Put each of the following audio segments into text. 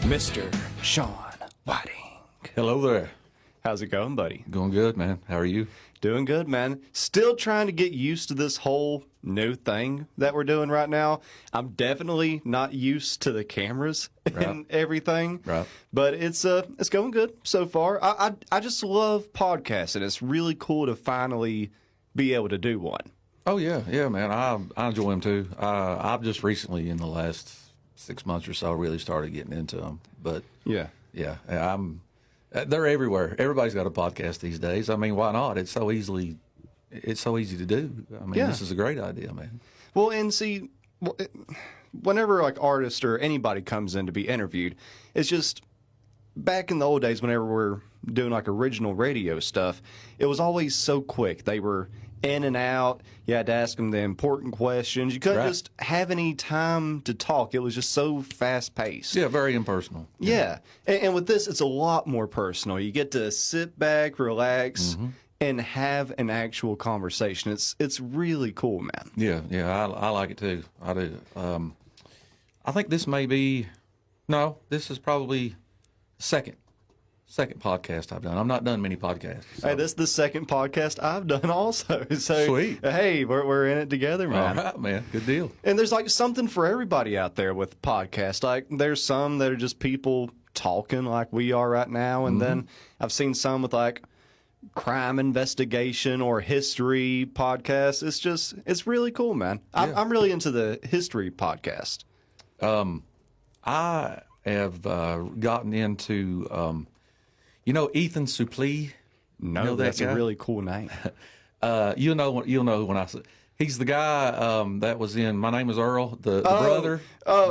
Mr. Sean Whiting. Hello there. How's it going, buddy? Going good, man. How are you? Doing good, man. Still trying to get used to this whole new thing that we're doing right now. I'm definitely not used to the cameras and everything. Right. But it's going good so far. I just love podcasting. It's really cool to finally be able to do one. Oh, yeah. Yeah, man. I enjoy them, too. I've just recently, in the last 6 months or so, really started getting into them. But, yeah, they're everywhere. Everybody's got a podcast these days. I mean, why not? It's so easy to do. I mean, This is a great idea, man. Well, and see, whenever like artists or anybody comes in to be interviewed, it's just back in the old days whenever we're doing like original radio stuff, it was always so quick. They were in and out. You had to ask them the important questions. You couldn't just have any time to talk. It was just so fast paced. Yeah, very impersonal. Yeah. And with this, it's a lot more personal. You get to sit back, relax, and have an actual conversation. It's really cool, man. Yeah, I like it too. I do. I think this is probably second podcast I've done. I've not done many podcasts. So. Hey, this is the second podcast I've done also. So, sweet. Hey, we're in it together, man. All right, man. Good deal. And there's like something for everybody out there with podcasts. Like there's some that are just people talking like we are right now. And then I've seen some with like crime investigation or history podcasts. It's really cool, man. Yeah. I'm really into the history podcast. I have gotten into, Ethan Suplee. No, that's a really cool name. You'll know when I say he's the guy that was in My Name Is Earl, the brother,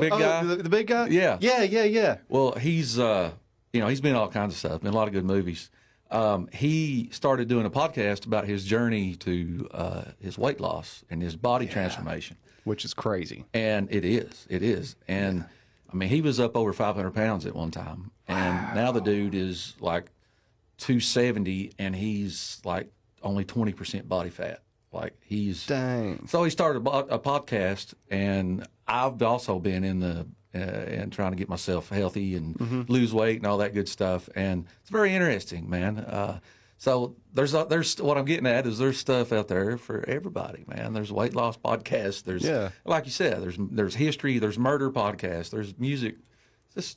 big guy, the big guy. Yeah. Well, he's he's been in all kinds of stuff, been in a lot of good movies. He started doing a podcast about his journey to his weight loss and his body transformation, which is crazy. And it is. And I mean, he was up over 500 pounds at one time, and now the dude is like 270, and he's like only 20% body fat. Like dang. So he started a podcast, and I've also been in the and trying to get myself healthy and lose weight and all that good stuff, and it's very interesting, man. So there's what I'm getting at is there's stuff out there for everybody, man. There's weight loss podcasts. There's like you said, there's history, there's murder podcasts, there's music. It's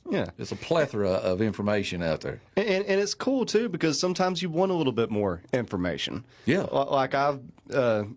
a plethora of information out there. And it's cool too because sometimes you want a little bit more information. Yeah. Like I've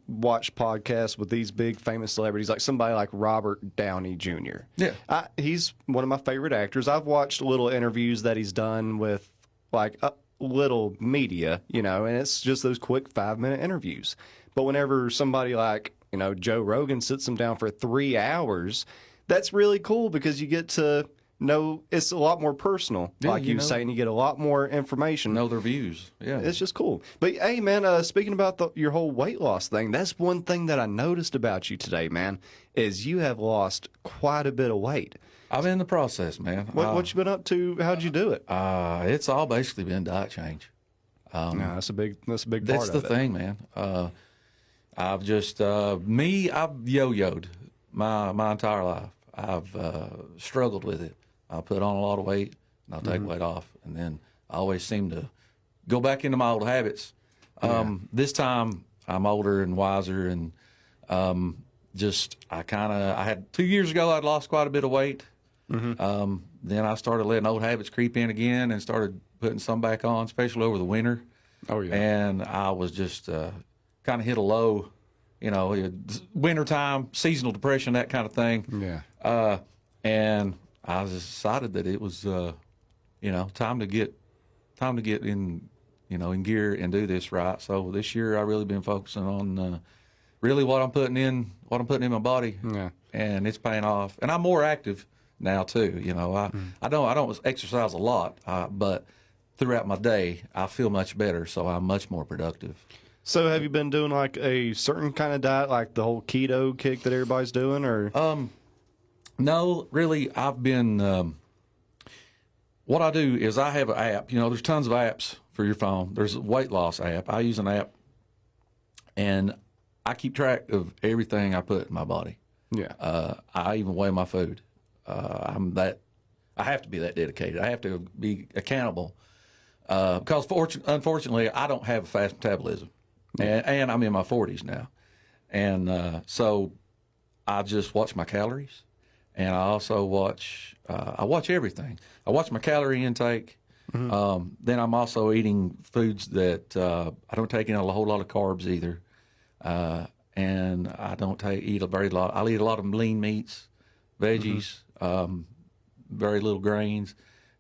watched podcasts with these big famous celebrities, like somebody like Robert Downey Jr. Yeah. He's one of my favorite actors. I've watched little interviews that he's done with like little media, and it's just those quick 5-minute interviews. But whenever somebody like, Joe Rogan sits them down for 3 hours, that's really cool because you get to know it's a lot more personal. Yeah, like you were saying, you get a lot more information. Know their views. Yeah. It's just cool. But hey, man, speaking about your whole weight loss thing, that's one thing that I noticed about you today, man, is you have lost quite a bit of weight. I'm in the process, man. What you been up to? How'd you do it? It's all basically been diet change. No, that's a big part of it. That's the thing, man. I've just I've yo-yoed my entire life. I've struggled with it. I'll put on a lot of weight, and I'll take weight off, and then I always seem to go back into my old habits. This time I'm older and wiser, and I had 2 years ago I'd lost quite a bit of weight. Then I started letting old habits creep in again and started putting some back on, especially over the winter. Oh, yeah. And I was just kind of hit a low, wintertime, seasonal depression, that kind of thing. Yeah. And I just decided that it was, time to get in, in gear and do this right. So this year I've really been focusing on really what I'm putting in my body. Yeah. And it's paying off. And I'm more active now too. I don't exercise a lot, but throughout my day I feel much better, so I'm much more productive. So have you been doing like a certain kind of diet, like the whole keto kick that everybody's doing, or? No, really. I've been. What I do is I have an app. There's tons of apps for your phone. There's a weight loss app. I use an app, and I keep track of everything I put in my body. Yeah. I even weigh my food. I have to be that dedicated. I have to be accountable because unfortunately, I don't have a fast metabolism, and I'm in my 40s now, and so I just watch my calories, and I also watch everything. I watch my calorie intake. Then I'm also eating foods that I don't take in a whole lot of carbs either, and I don't eat a very lot. I'll eat a lot of lean meats, veggies, very little grains.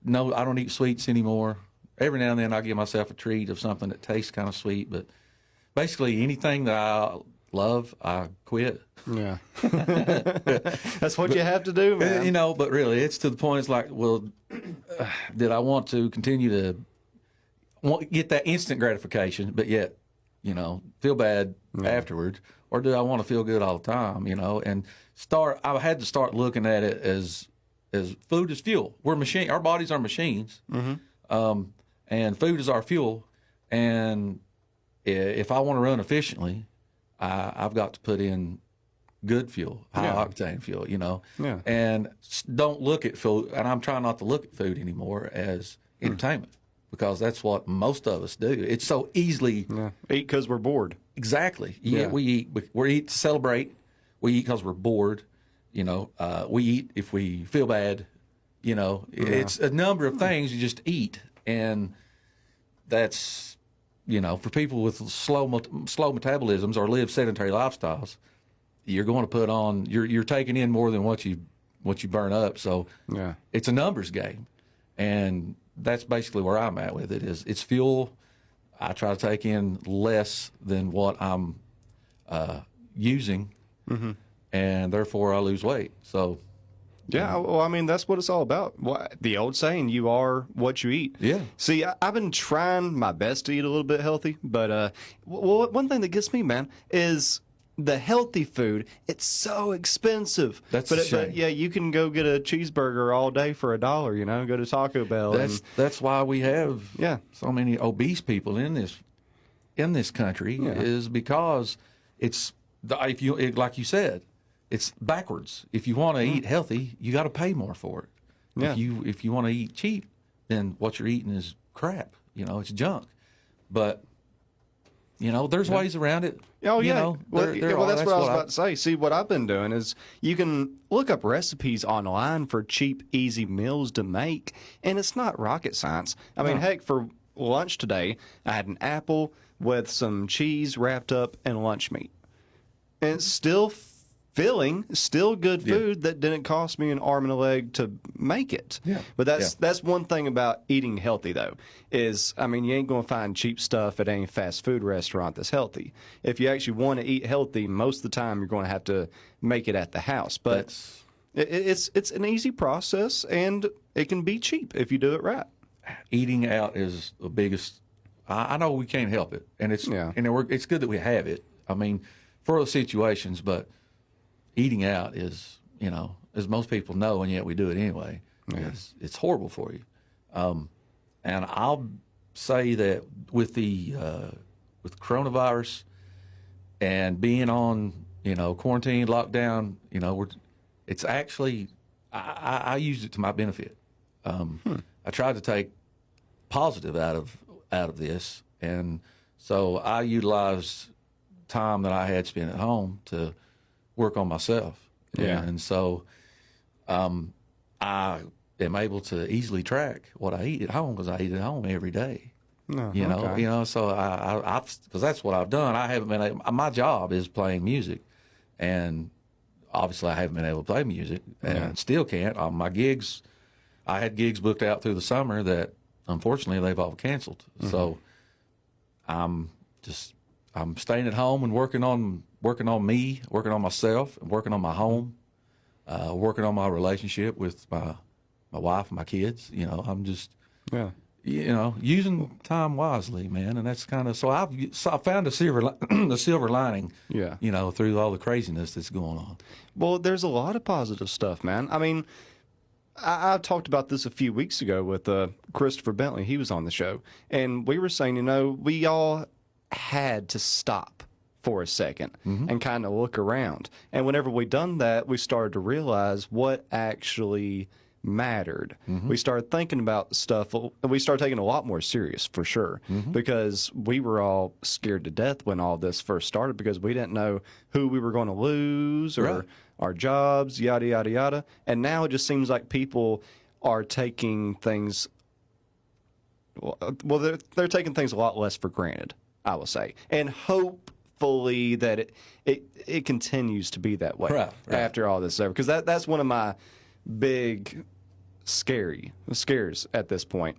No, I don't eat sweets anymore. Every now and then I give myself a treat of something that tastes kind of sweet, but basically anything that I love, I quit. Yeah. That's what you have to do, man. You know, but really, it's to the point, it's like, well, did I want to continue to get that instant gratification, but yet, you know, feel bad afterwards? Or do I want to feel good all the time, you know? And I had to start looking at it as food is fuel. Our bodies are machines, and food is our fuel. And if I want to run efficiently, I've got to put in good fuel, high octane fuel, you know. Yeah. And don't look at food, and I'm trying not to look at food anymore as entertainment, because that's what most of us do. It's so easily Eat because we're bored. Exactly. We eat to celebrate. We eat because we're bored. You know, we eat if we feel bad. You know, it's a number of things you just eat, and that's, you know, for people with slow metabolisms or live sedentary lifestyles, you're going to put on, you're taking in more than what you burn up. So it's a numbers game, and that's basically where I'm at with it. It's fuel. I try to take in less than what I'm using, and therefore I lose weight. So. Yeah, well, I mean, that's what it's all about. The old saying, you are what you eat. Yeah. See, I've been trying my best to eat a little bit healthy, but one thing that gets me, man, is the healthy food. It's so expensive. That's a shame. But yeah, you can go get a cheeseburger all day for $1, you know, go to Taco Bell. That's why we have so many obese people in this country, is because it's like you said, it's backwards. If you want to eat healthy, you got to pay more for it. Yeah. If you want to eat cheap, then what you're eating is crap. You know, it's junk. But you know, there's ways around it. Oh yeah. You know, well, that's what I was about to say. See, what I've been doing is you can look up recipes online for cheap, easy meals to make, and it's not rocket science. I mean, heck, for lunch today, I had an apple with some cheese wrapped up in lunch meat, and it's still filling, still good food that didn't cost me an arm and a leg to make it. Yeah. But that's one thing about eating healthy, though, is, I mean, you ain't going to find cheap stuff at any fast food restaurant that's healthy. If you actually want to eat healthy, most of the time you're going to have to make it at the house. But it's an easy process, and it can be cheap if you do it right. Eating out is the biggest. I know we can't help it, and it's it's good that we have it. I mean, for those situations, but eating out is, you know, as most people know, and yet we do it anyway. Yeah. It's horrible for you. And I'll say that with with coronavirus and being on, you know, quarantine, lockdown, you know, it's actually, I used it to my benefit. I tried to take positive out of this, and so I utilized time that I had spent at home to work on myself. And so I am able to easily track what I eat at home, because I eat at home every day. You know, so I because that's what I've done. I haven't been able, my job is playing music, and obviously I haven't been able to play music, and still can't. My gigs, I had gigs booked out through the summer that unfortunately they've all canceled. So I'm staying at home and working on me, working on myself, and working on my home, working on my relationship with my wife and my kids. You know, I'm just, you know, using time wisely, man. And that's kind of, so I found the silver lining, you know, through all the craziness that's going on. Well, there's a lot of positive stuff, man. I mean, I talked about this a few weeks ago with Christopher Bentley. He was on the show, and we were saying, you know, we all had to stop for a second and kind of look around. And whenever we done that, we started to realize what actually mattered. We started thinking about stuff. We started taking it a lot more serious, for sure, because we were all scared to death when all this first started because we didn't know who we were going to lose or Right. our jobs, yada, yada, yada. And now it just seems like people are taking things, well, they're taking things a lot less for granted, I will say. And hopefully that it continues to be that way Right. after all this is over. Because that's one of my big scares at this point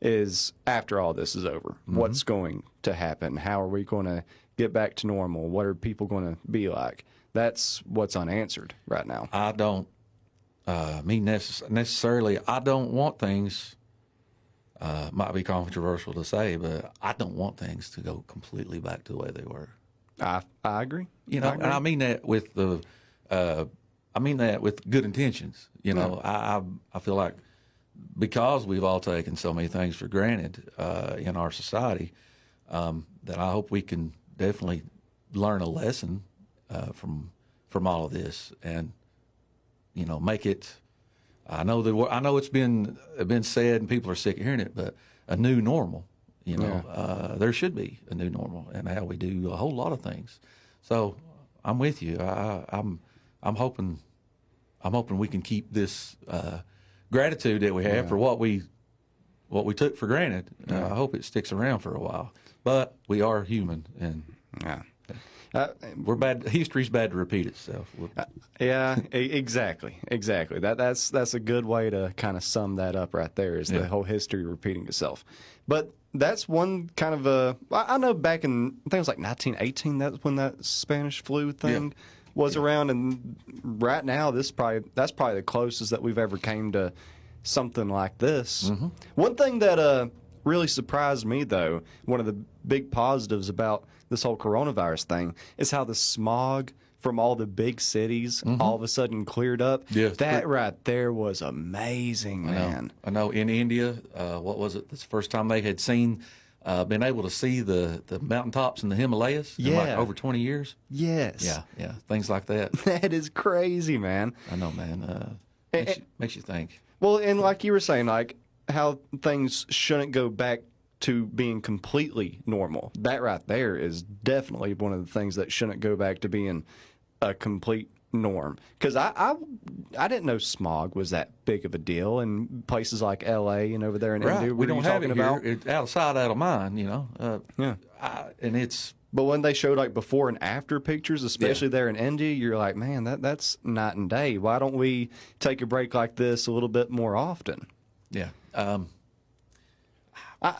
is after all this is over, what's going to happen? How are we going to get back to normal? What are people going to be like? That's what's unanswered right now. I don't necessarily. I don't want things. Might be controversial to say, but I don't want things to go completely back to the way they were. I agree. You know, and I mean that with good intentions. You know, I feel like because we've all taken so many things for granted in our society, that I hope we can definitely learn a lesson from all of this, and you know, make it. I know it's been said, and people are sick of hearing it, but a new normal. You know, there should be a new normal, and how we do a whole lot of things. So I'm with you. I'm hoping we can keep this gratitude that we have for what we took for granted. I hope it sticks around for a while. But we are human, and we're bad. History's bad to repeat itself. Exactly. That's a good way to kind of sum that up right there. Is the whole history repeating itself. But that's one kind of I know back in I think it was like 1918. That's when that Spanish flu thing was around, and right now that's probably the closest that we've ever came to something like this. One thing that really surprised me, though, one of the big positives about this whole coronavirus thing is how the smog from all the big cities all of a sudden cleared up. That right there was amazing, man. I know in India, what was it? This first time they had been able to see the mountaintops in the Himalayas in like over 20 years. Yes. Yeah, things like that. That is crazy, man. I know, man. Makes you think. Well, and like you were saying, like how things shouldn't go back to being completely normal. That right there is definitely one of the things that shouldn't go back to being a complete norm. Because I didn't know smog was that big of a deal in places like L.A. and over there in India. We don't have it about? here. It's out of sight, out of mind, you know. And it's... But when they showed like before and after pictures, especially there in India, you're like, man, that's night and day. Why don't we take a break like this a little bit more often? Yeah.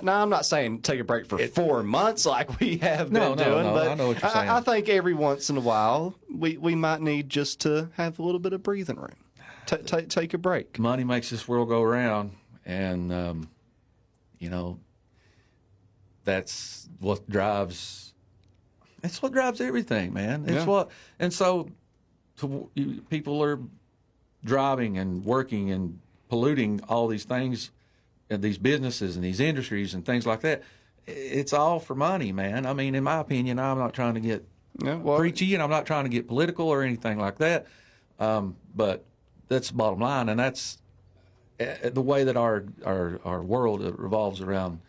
Now, I'm not saying take a break for 4 months like we have been doing, but I know what you're saying. I think every once in a while we might need just to have a little bit of breathing room. Take a break. Money makes this world go around, and you know, that's what drives. That's what drives everything, man. And so people are driving and working and polluting all these things. And these businesses and these industries and things like that, it's all for money, man. I mean, in my opinion, I'm not trying to get preachy, and I'm not trying to get political or anything like that. But that's the bottom line, and that's the way that our world revolves around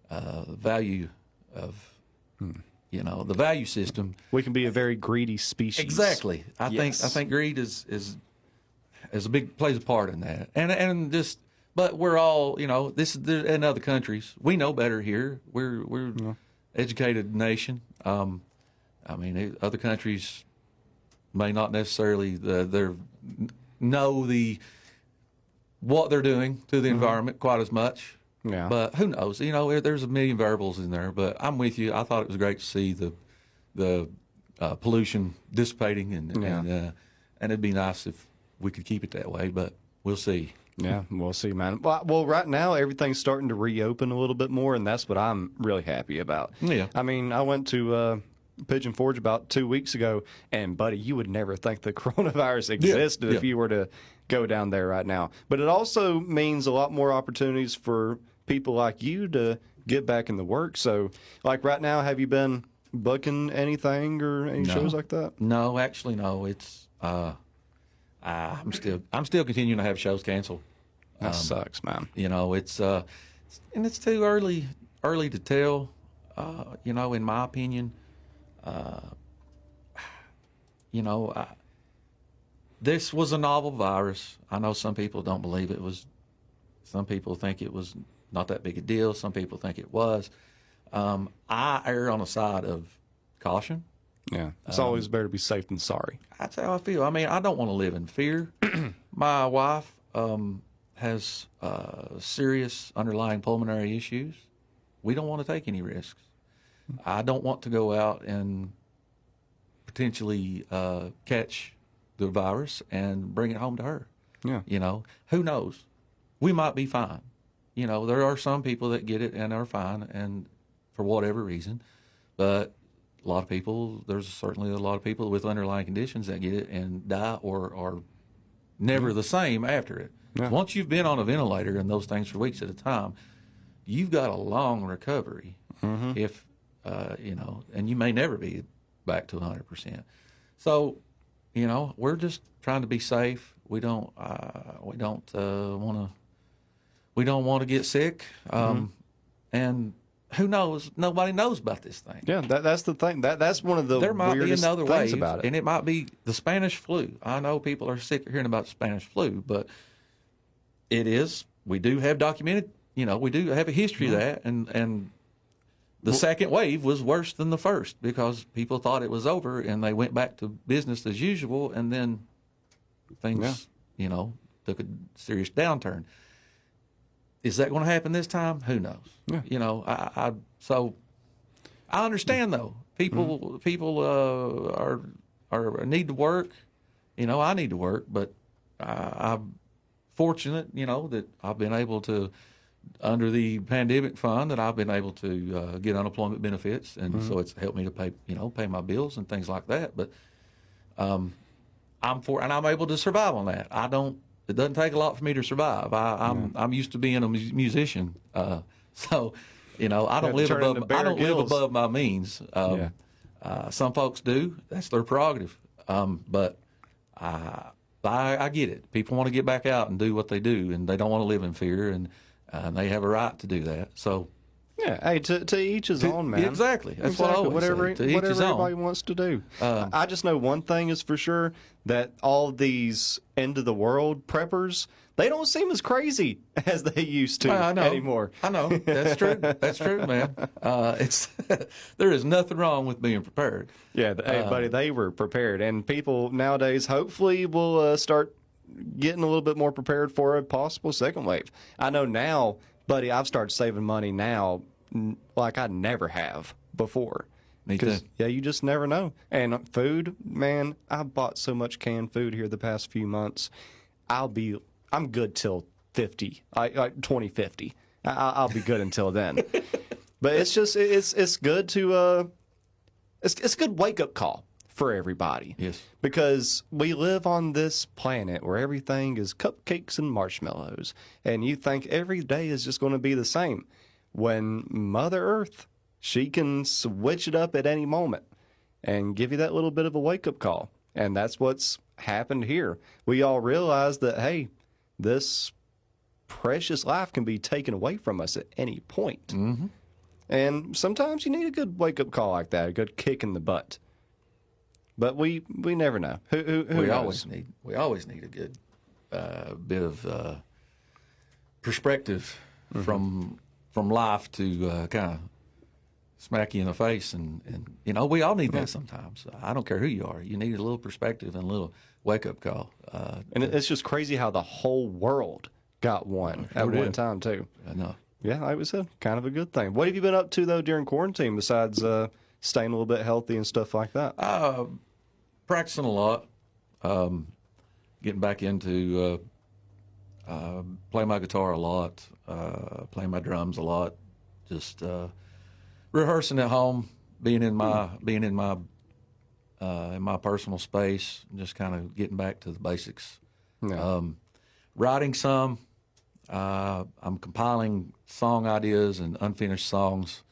value of, you know, the value system. We can be a very greedy species. Exactly. I think greed is plays a part in that, and just. But we're all, you know, in other countries. We know better here. We're educated nation. I mean, other countries may not necessarily know what they're doing to the environment quite as much. Yeah. But who knows? You know, there's a million variables in there. But I'm with you. I thought it was great to see the pollution dissipating, and it'd be nice if we could keep it that way. But we'll see. Yeah, we'll see, man. Well, right now everything's starting to reopen a little bit more, and that's what I'm really happy about. Yeah. I mean, I went to Pigeon Forge about 2 weeks ago, and buddy, you would never think the coronavirus existed if you were to go down there right now. But it also means a lot more opportunities for people like you to get back in the work. So, like right now, have you been booking anything or any shows like that? No, actually, no. It's I'm still continuing to have shows canceled. That sucks, man. You know, it's and it's too early to tell. You know, in my opinion, you know, this was a novel virus. I know some people don't believe it was. Some people think it was not that big a deal. Some people think it was. I err on the side of caution. Yeah, it's always better to be safe than sorry. That's how I feel. I mean, I don't want to live in fear. My wife has serious underlying pulmonary issues. We don't want to take any risks. I don't want to go out and potentially catch the virus and bring it home to her. Yeah. You know, who knows? We might be fine. You know, there are some people that get it and are fine, and for whatever reason. But a lot of people, there's certainly a lot of people with underlying conditions that get it and die or are never the same after it. Yeah. Once you've been on a ventilator and those things for weeks at a time, you've got a long recovery. If you know, and you may never be back to 100%. So, you know, we're just trying to be safe. We don't want to get sick. And who knows? Nobody knows about this thing. Yeah, that's the thing. That's one of the There might be weirdest another things wave, about it. and it might be the Spanish flu. I know people are sick of hearing about the Spanish flu, but it is. We do have documented. You know, we do have a history of that, and the second wave was worse than the first because people thought it was over, and they went back to business as usual, and then things, you know, took a serious downturn. Is that going to happen this time? Who knows? Yeah. You know, so I understand though. People are need to work. You know, I need to work, but I'm fortunate, you know, that I've been able to, under the pandemic fund, that I've been able to get unemployment benefits, and so it's helped me to pay my bills and things like that. But I'm able to survive on that. It doesn't take a lot for me to survive. I'm used to being a musician, so you know I don't live above my means. Some folks do. That's their prerogative. But I get it. People want to get back out and do what they do, and they don't want to live in fear, and they have a right to do that. So. Yeah, hey, to each his own, man. Exactly. That's what I always whatever, say. To each whatever his own. everybody wants to do. I just know one thing is for sure, that all these end of the world preppers, they don't seem as crazy as they used to anymore. I know. That's true. That's true, man. There is nothing wrong with being prepared. Yeah, hey, buddy, they were prepared, and people nowadays hopefully will start getting a little bit more prepared for a possible second wave. I know now. Buddy, I've started saving money now like I never have before. Me too. Yeah, you just never know. And food, man, I bought so much canned food here the past few months. I'm good till 2050. I'll be good until then. But it's just it's good to it's a good wake up call for everybody. Yes. Because we live on this planet where everything is cupcakes and marshmallows, and you think every day is just going to be the same. When Mother Earth, she can switch it up at any moment and give you that little bit of a wake-up call. And that's what's happened here. We all realize that, hey, this precious life can be taken away from us at any point. Mm-hmm. And sometimes you need a good wake-up call like that, a good kick in the butt. But we never know. Who knows? We always need a good bit of perspective from life to kind of smack you in the face, and you know we all need that sometimes. I don't care who you are. You need a little perspective and a little wake up call. And it's just crazy how the whole world got one at one time too. I know. Yeah, like we said, kind of a good thing. What have you been up to though during quarantine besides staying a little bit healthy and stuff like that? Practicing a lot, getting back into playing my guitar a lot, playing my drums a lot, just rehearsing at home, being in my personal space, just kind of getting back to the basics. Yeah. Writing some. I'm compiling song ideas and unfinished songs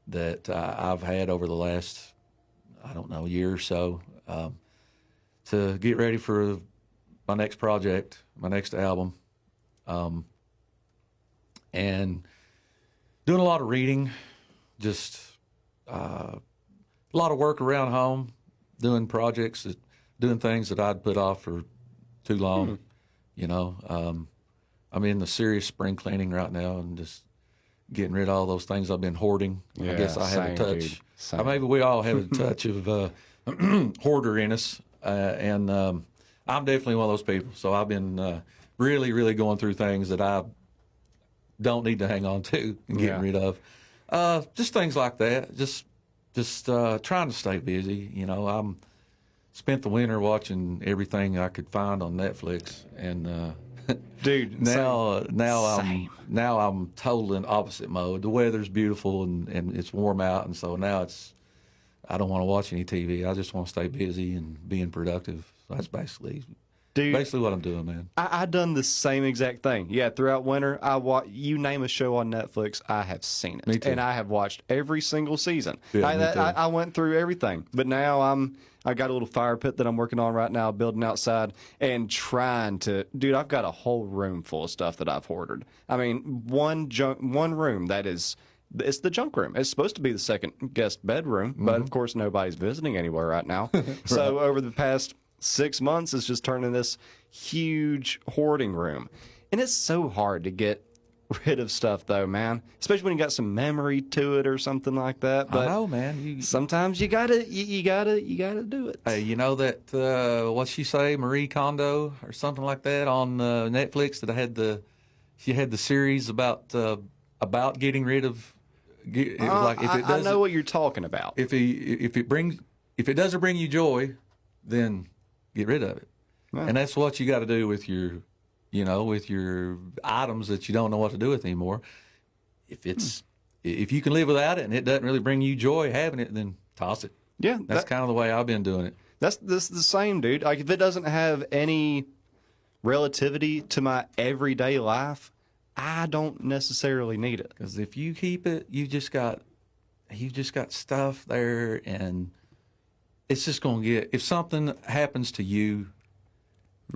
that I've had over the last, year or so, to get ready for my next project, my next album. and doing a lot of reading, just a lot of work around home, doing projects, doing things that I'd put off for too long. You know, I'm in the serious spring cleaning right now and just getting rid of all those things I've been hoarding. Yeah, I guess I have a touch. dude. Same. Maybe we all have a touch of hoarder in us, and I'm definitely one of those people. So I've been really, really going through things that I don't need to hang on to and getting rid of. Just things like that. Just trying to stay busy. You know, I'm spent the winter watching everything I could find on Netflix, and Dude, now Same. I'm totally in opposite mode. The weather's beautiful and it's warm out, and so now I don't want to watch any TV. I just want to stay busy and being productive. So that's basically what I'm doing, man. I done the same exact thing. Yeah, throughout winter, you name a show on Netflix, I have seen it. Me too. And I have watched every single season. Yeah, me too. I went through everything. But now I got a little fire pit that I'm working on right now, building outside and trying to, dude, I've got a whole room full of stuff that I've hoarded. I mean, one room it's the junk room. It's supposed to be the second guest bedroom, but of course nobody's visiting anywhere right now. So over the past 6 months, it's just turned into this huge hoarding room. And it's so hard to get rid of stuff though, man. Especially when you got some memory to it or something like that. But I know, man. sometimes you gotta do it. Hey, you know that what she say, Marie Kondo or something like that on Netflix that she had the series about getting rid of. It was like if it I know what you're talking about. If it doesn't bring you joy, then get rid of it. Yeah. And that's what you got to do with your items that you don't know what to do with anymore. If you can live without it and it doesn't really bring you joy having it, then toss it. Yeah, That's kind of the way I've been doing it. That's the same, dude. Like if it doesn't have any relativity to my everyday life, I don't necessarily need it. Because if you keep it, you just got stuff there, and it's just going to get. If something happens to you,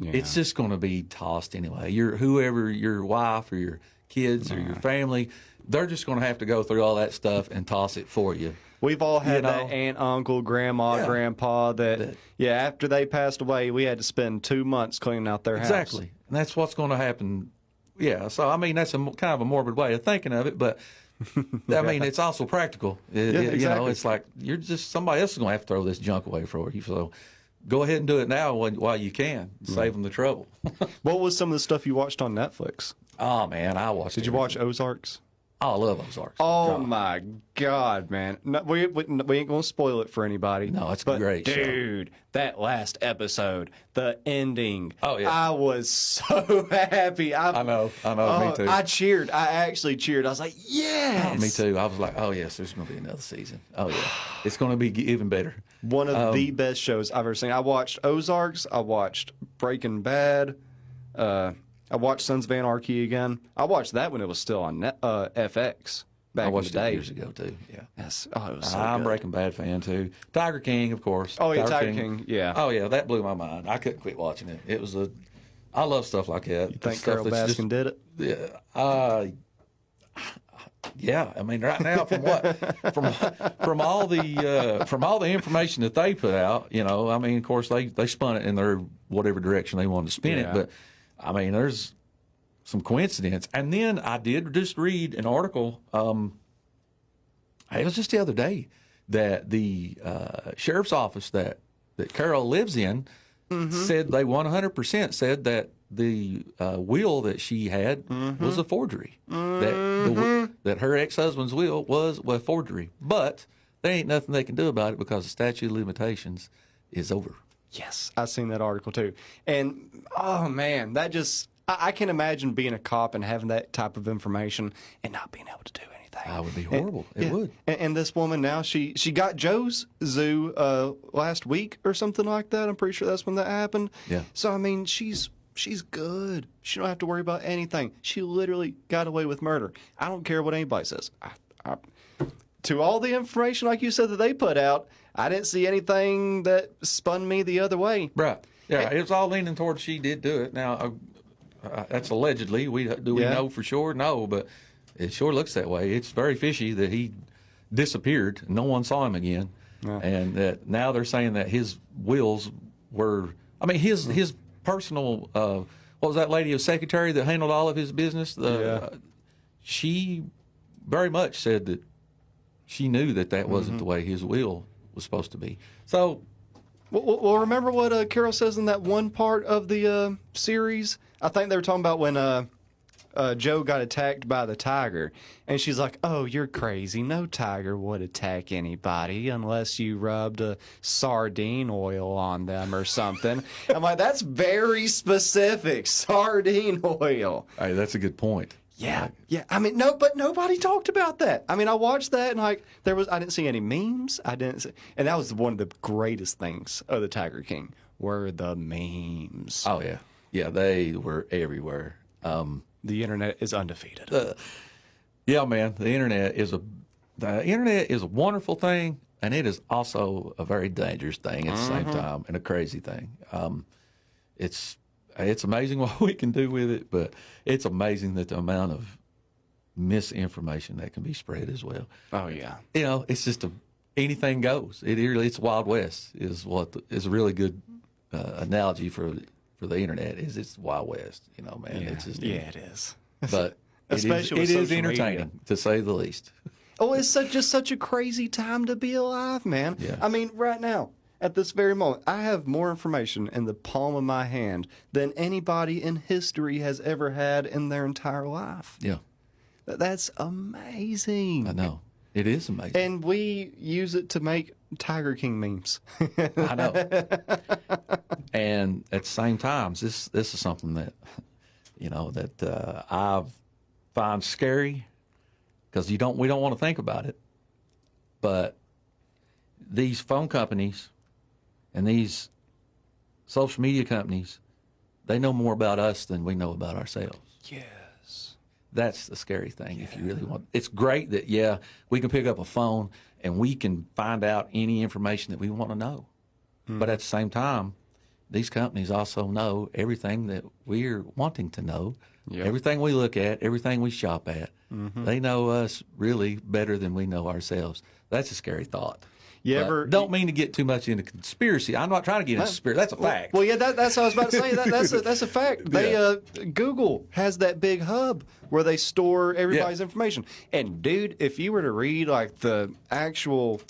it's just going to be tossed anyway. Whoever your wife or your kids or your family, they're just going to have to go through all that stuff and toss it for you. We've all had that aunt, uncle, grandma, grandpa that after they passed away, we had to spend 2 months cleaning out their house. Exactly, and that's what's going to happen. Yeah, so I mean that's kind of a morbid way of thinking of it, but I mean it's also practical. Exactly. You know, it's like somebody else is going to have to throw this junk away for you. So go ahead and do it now while you can. Save them the trouble. What was some of the stuff you watched on Netflix? Oh man, I watched. Did you watch Ozarks? Oh, I love Ozarks. Oh my God, man! No, we ain't gonna spoil it for anybody. No, it's a great show. Dude, that last episode, the ending. Oh yeah, I was so happy. I know, me too. I cheered. I actually cheered. I was like, yes. Me too. I was like, oh yes, there's gonna be another season. Oh yeah, it's gonna be even better. One of the best shows I've ever seen. I watched Ozarks. I watched Breaking Bad. I watched Sons of Anarchy again. I watched that when it was still on FX back I watched in the day. it years ago too. Yeah. Yes. Oh, it was so I'm a good. Breaking Bad fan too. Tiger King, of course. Oh yeah, Tiger King. Yeah. Oh yeah, that blew my mind. I couldn't quit watching it. It was I love stuff like that. You think Carol Baskin did it? Yeah. Yeah, I mean, right now, from all the information that they put out, you know, I mean, of course, they spun it in their whatever direction they wanted to spin it, but I mean, there's some coincidence. And then I did just read an article. It was just the other day that the sheriff's office that Carol lives in said they 100% said that the will that she had was a forgery. That her ex-husband's will was a forgery. But there ain't nothing they can do about it because the statute of limitations is over. Yes, I seen that article too. And oh man, that just I can imagine being a cop and having that type of information and not being able to do anything. That would be horrible. It would. And this woman now, she got Joe's zoo last week or something like that. I'm pretty sure that's when that happened. Yeah. So I mean, she's good. She don't have to worry about anything. She literally got away with murder. I don't care what anybody says. To all the information, like you said, that they put out, I didn't see anything that spun me the other way. Right. Yeah, it was all leaning towards she did do it. Now, that's allegedly. Do we know for sure? No, but It sure looks that way. It's very fishy that he disappeared. No one saw him again. Yeah. And that now they're saying that his wills were, I mean, his personal, what was that lady, a secretary that handled all of his business? She very much said that she knew that wasn't the way his will was supposed to be. So, well, remember what Carol says in that one part of the series? I think they were talking about when Joe got attacked by the tiger, and she's like, "Oh, you're crazy. No tiger would attack anybody unless you rubbed a sardine oil on them or something." I'm like, that's very specific, sardine oil. hey, that's a good point. Yeah. I mean, but nobody talked about that. I mean, I watched that and I didn't see any memes. And that was one of the greatest things of the Tiger King were the memes. Oh yeah, they were everywhere. The internet is undefeated. Yeah, man, the internet is a wonderful thing, and it is also a very dangerous thing at the same time, and a crazy thing. It's amazing what we can do with it, but it's amazing that the amount of misinformation that can be spread as well. Oh yeah. It's just anything goes. It's Wild West is a really good analogy for the internet. It's Wild West. Man. Yeah. It's just it is. But Especially it with is social entertaining media. to say the least. Oh, it's just such a crazy time to be alive, man. Yeah. I mean, right now, at this very moment, I have more information in the palm of my hand than anybody in history has ever had in their entire life. Yeah, That's amazing. I know. It is amazing. And we use it to make Tiger King memes. I know. And at the same time, this is something that I find scary because we don't want to think about it. But these phone companies and these social media companies, they know more about us than we know about ourselves. Yes. That's the scary thing. If you really want, it's great that we can pick up a phone and we can find out any information that we want to know. But at the same time, these companies also know everything that we're wanting to know. Yep. Everything we look at, everything we shop at, they know us really better than we know ourselves. That's a scary thought. Don't mean to get too much into conspiracy. I'm not trying to get into conspiracy. That's a fact. Well, yeah, that's what I was about to say. That's a fact. Google has that big hub where they store everybody's information. And dude, if you were to read like the actual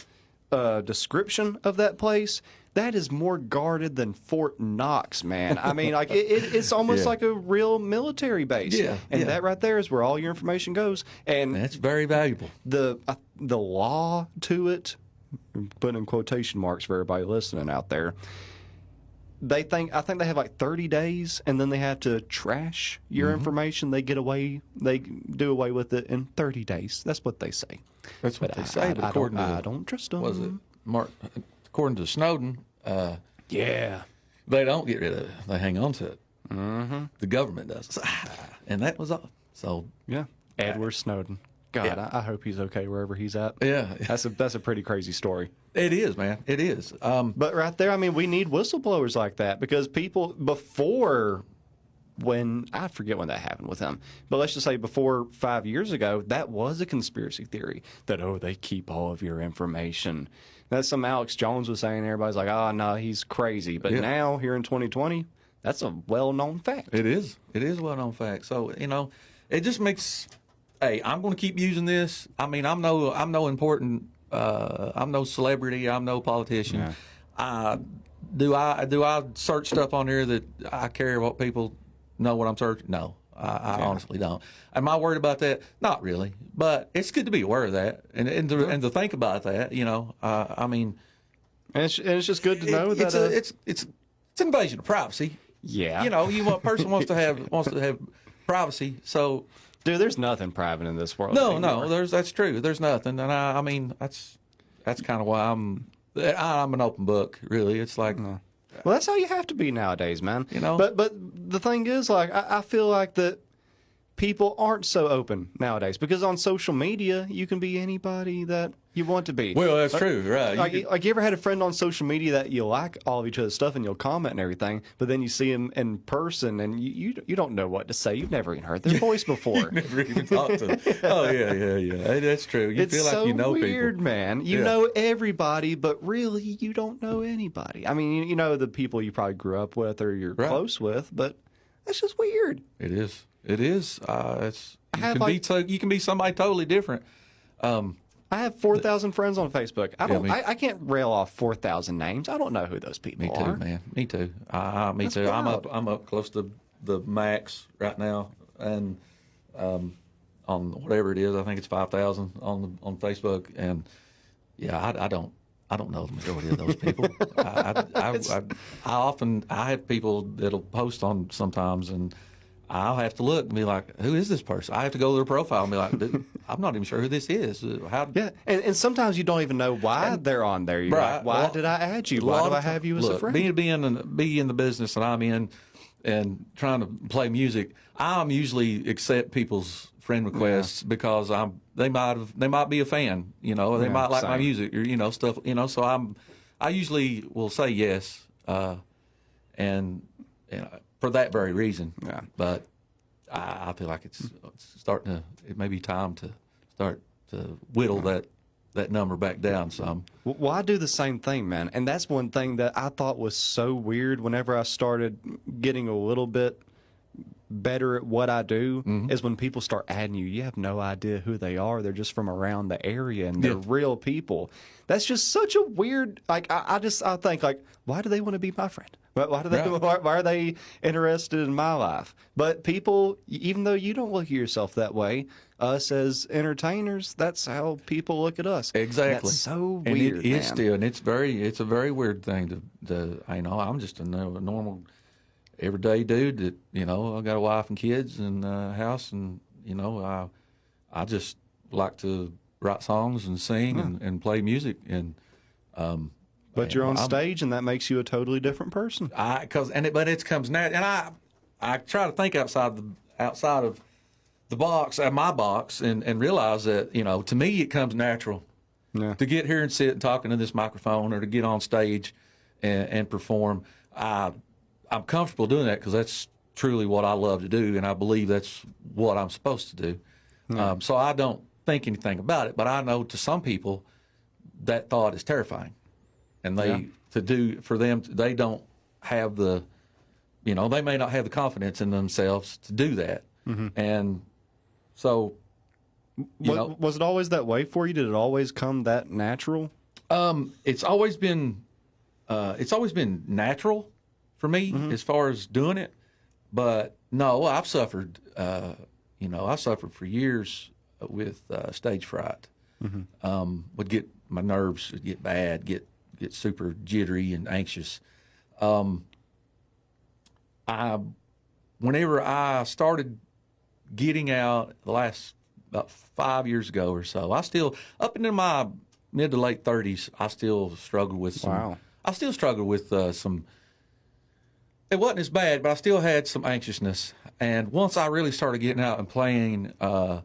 description of that place, that is more guarded than Fort Knox, man. I mean, like it's almost like a real military base. Yeah, and that right there is where all your information goes. And that's very valuable. The law to it, put in quotation marks for everybody listening out there. I think they have like 30 days, and then they have to trash your information. They do away with it in 30 days. That's what they say. That's what they say. But I don't trust them. Was it Mark? According to Snowden, they don't get rid of it. They hang on to it. The government does, and that was all. So yeah, Edward Snowden. God, I hope he's okay wherever he's at. Yeah, that's a pretty crazy story. It is, man. It is. But right there, I mean, we need whistleblowers like that because people before. I forget when that happened with him, but let's just say before 5 years ago, that was a conspiracy theory that, they keep all of your information. That's some Alex Jones was saying. Everybody's like, no, he's crazy. But now, here in 2020, that's a well-known fact. It is. It is a well-known fact. So, it just makes, hey, I'm going to keep using this. I mean, I'm no important, I'm no celebrity. I'm no politician. Yeah. Do I search stuff on here that I care what people know what I'm searching? No, I honestly don't. Am I worried about that? Not really, but it's good to be aware of that and to think about that. I mean, and it's just good to know that it's invasion of privacy. Yeah, a person wants to have privacy. So, dude, there's nothing private in this world. No, that's true. There's nothing, and I mean that's kind of why I'm an open book. Really, it's like. Well, that's how you have to be nowadays, man. You know. But the thing is, like, I feel like that people aren't so open nowadays because on social media you can be anybody that you want to be. Well, that's true, right? Like you ever had a friend on social media that you like all of each other's stuff and you'll comment and everything, but then you see them in person and you don't know what to say. You've never even heard their voice before. Never even talked to them. Oh yeah. That's true. You It's feel like so you know weird, people. man. You know everybody, but really you don't know anybody. I mean, you know the people you probably grew up with or you're close with, but that's just weird. It is. It is. You can be somebody totally different. I have 4,000 friends on Facebook. I can't rail off 4,000 names. I don't know who those people are. Me too, man. Me too. Me That's too. wild. I'm up close to the max right now, and on whatever it is, I think it's 5,000 on Facebook, and yeah, I don't know the majority of those people. I have people that'll post on sometimes, and I'll have to look and be like, who is this person? I have to go to their profile and be like, dude, I'm not even sure who this is. Yeah, and sometimes you don't even know why they're on there. You're like, why did I add you? Why do I have you as a friend? Be in the business that I'm in and trying to play music, I'm usually accept people's friend requests because they might be a fan, they might like my music or stuff, so I usually will say yes, and for that very reason. Yeah. But I feel like it's starting to. It may be time to start to whittle that number back down some. Well, I do the same thing, man, and that's one thing that I thought was so weird. Whenever I started getting a little bit better at what I do, is when people start adding you. You have no idea who they are. They're just from around the area, and they're real people. That's just such a weird. Like I think like, why do they want to be my friend? Why do they? Why are they interested in my life? But people, even though you don't look at yourself that way, us as entertainers, that's how people look at us. Exactly. That's so and weird. It is still, and it's a very weird thing to I'm just a normal, everyday dude that I got a wife and kids and a house, and I just like to write songs and sing and play music and. But you're on stage, and that makes you a totally different person. But it comes natural, and I try to think outside of the box, my box, and realize that to me it comes natural to get here and sit and talk into this microphone or to get on stage and perform. I'm comfortable doing that because that's truly what I love to do, and I believe that's what I'm supposed to do. So I don't think anything about it, but I know to some people that thought is terrifying. And they don't have the, they may not have the confidence in themselves to do that. And so, was it always that way for you? Did it always come that natural? It's always been natural for me as far as doing it. But no, I've suffered, I suffered for years with stage fright. My nerves would get bad, get super jittery and anxious. Whenever I started getting out the last about 5 years ago or so, I still, up into my mid to late 30s, I still struggled with some. Wow. I still struggled with some. It wasn't as bad, but I still had some anxiousness. And once I really started getting out and playing a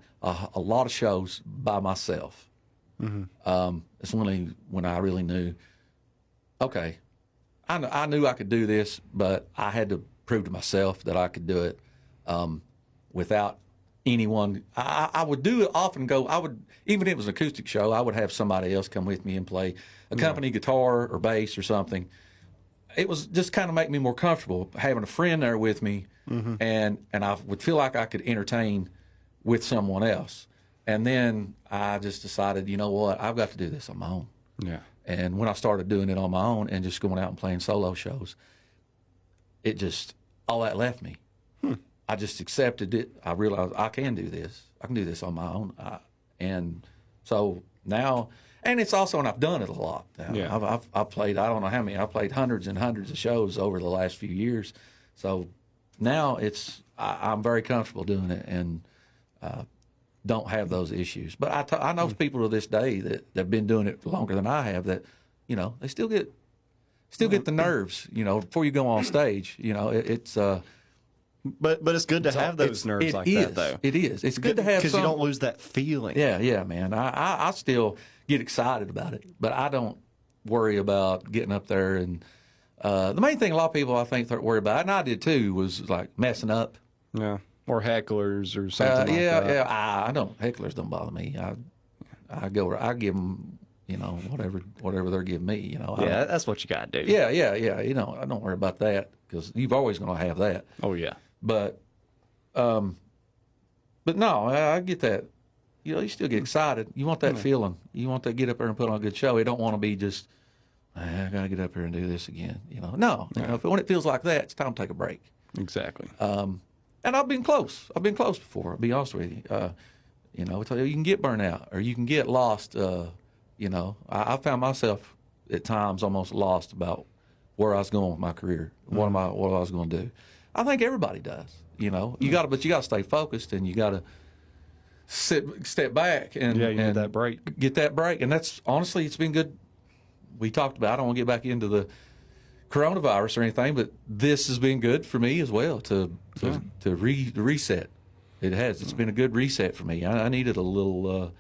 lot of shows by myself, it's when I really knew. Okay, I knew I could do this, but I had to prove to myself that I could do it without anyone. I would do it often. Even if it was an acoustic show, I would have somebody else come with me and play a company guitar or bass or something. It was just kind of make me more comfortable having a friend there with me, and I would feel like I could entertain with someone else. And then I just decided, you know what, I've got to do this on my own. Yeah. And when I started doing it on my own and just going out and playing solo shows, all that left me. I just accepted it. I realized I can do this. I can do this on my own. And so now, and it's also, and I've done it a lot. I've played, I don't know how many, I've played hundreds and hundreds of shows over the last few years. So now I'm very comfortable doing it and don't have those issues. But I know people to this day that have been doing it longer than I have that, they still get the nerves, before you go on stage. But it's good to have those nerves like that, though. It is. It's good to have because you don't lose that feeling. Yeah, man. I still get excited about it, but I don't worry about getting up there. And the main thing a lot of people I think worry about, and I did too, was like messing up. Yeah, or hecklers or something like that. Yeah. I don't. Hecklers don't bother me. I give them, whatever they're giving me. Yeah, that's what you got to do. Yeah. I don't worry about that because you've always going to have that. Oh yeah. But no, I get that. You still get excited. You want that feeling. You want to get up there and put on a good show. You don't want to be just, I got to get up here and do this again. No. When it feels like that, it's time to take a break. Exactly. And I've been close. I've been close before. I'll be honest with you. You can get burnt out or you can get lost. I found myself at times almost lost about where I was going with my career. What I was going to do. I think everybody does. You got to stay focused and you got to step back and get that break. Get that break, and that's honestly, it's been good. We talked about. I don't want to get back into the coronavirus or anything, but this has been good for me as well to reset. It has. It's been a good reset for me. I needed a little.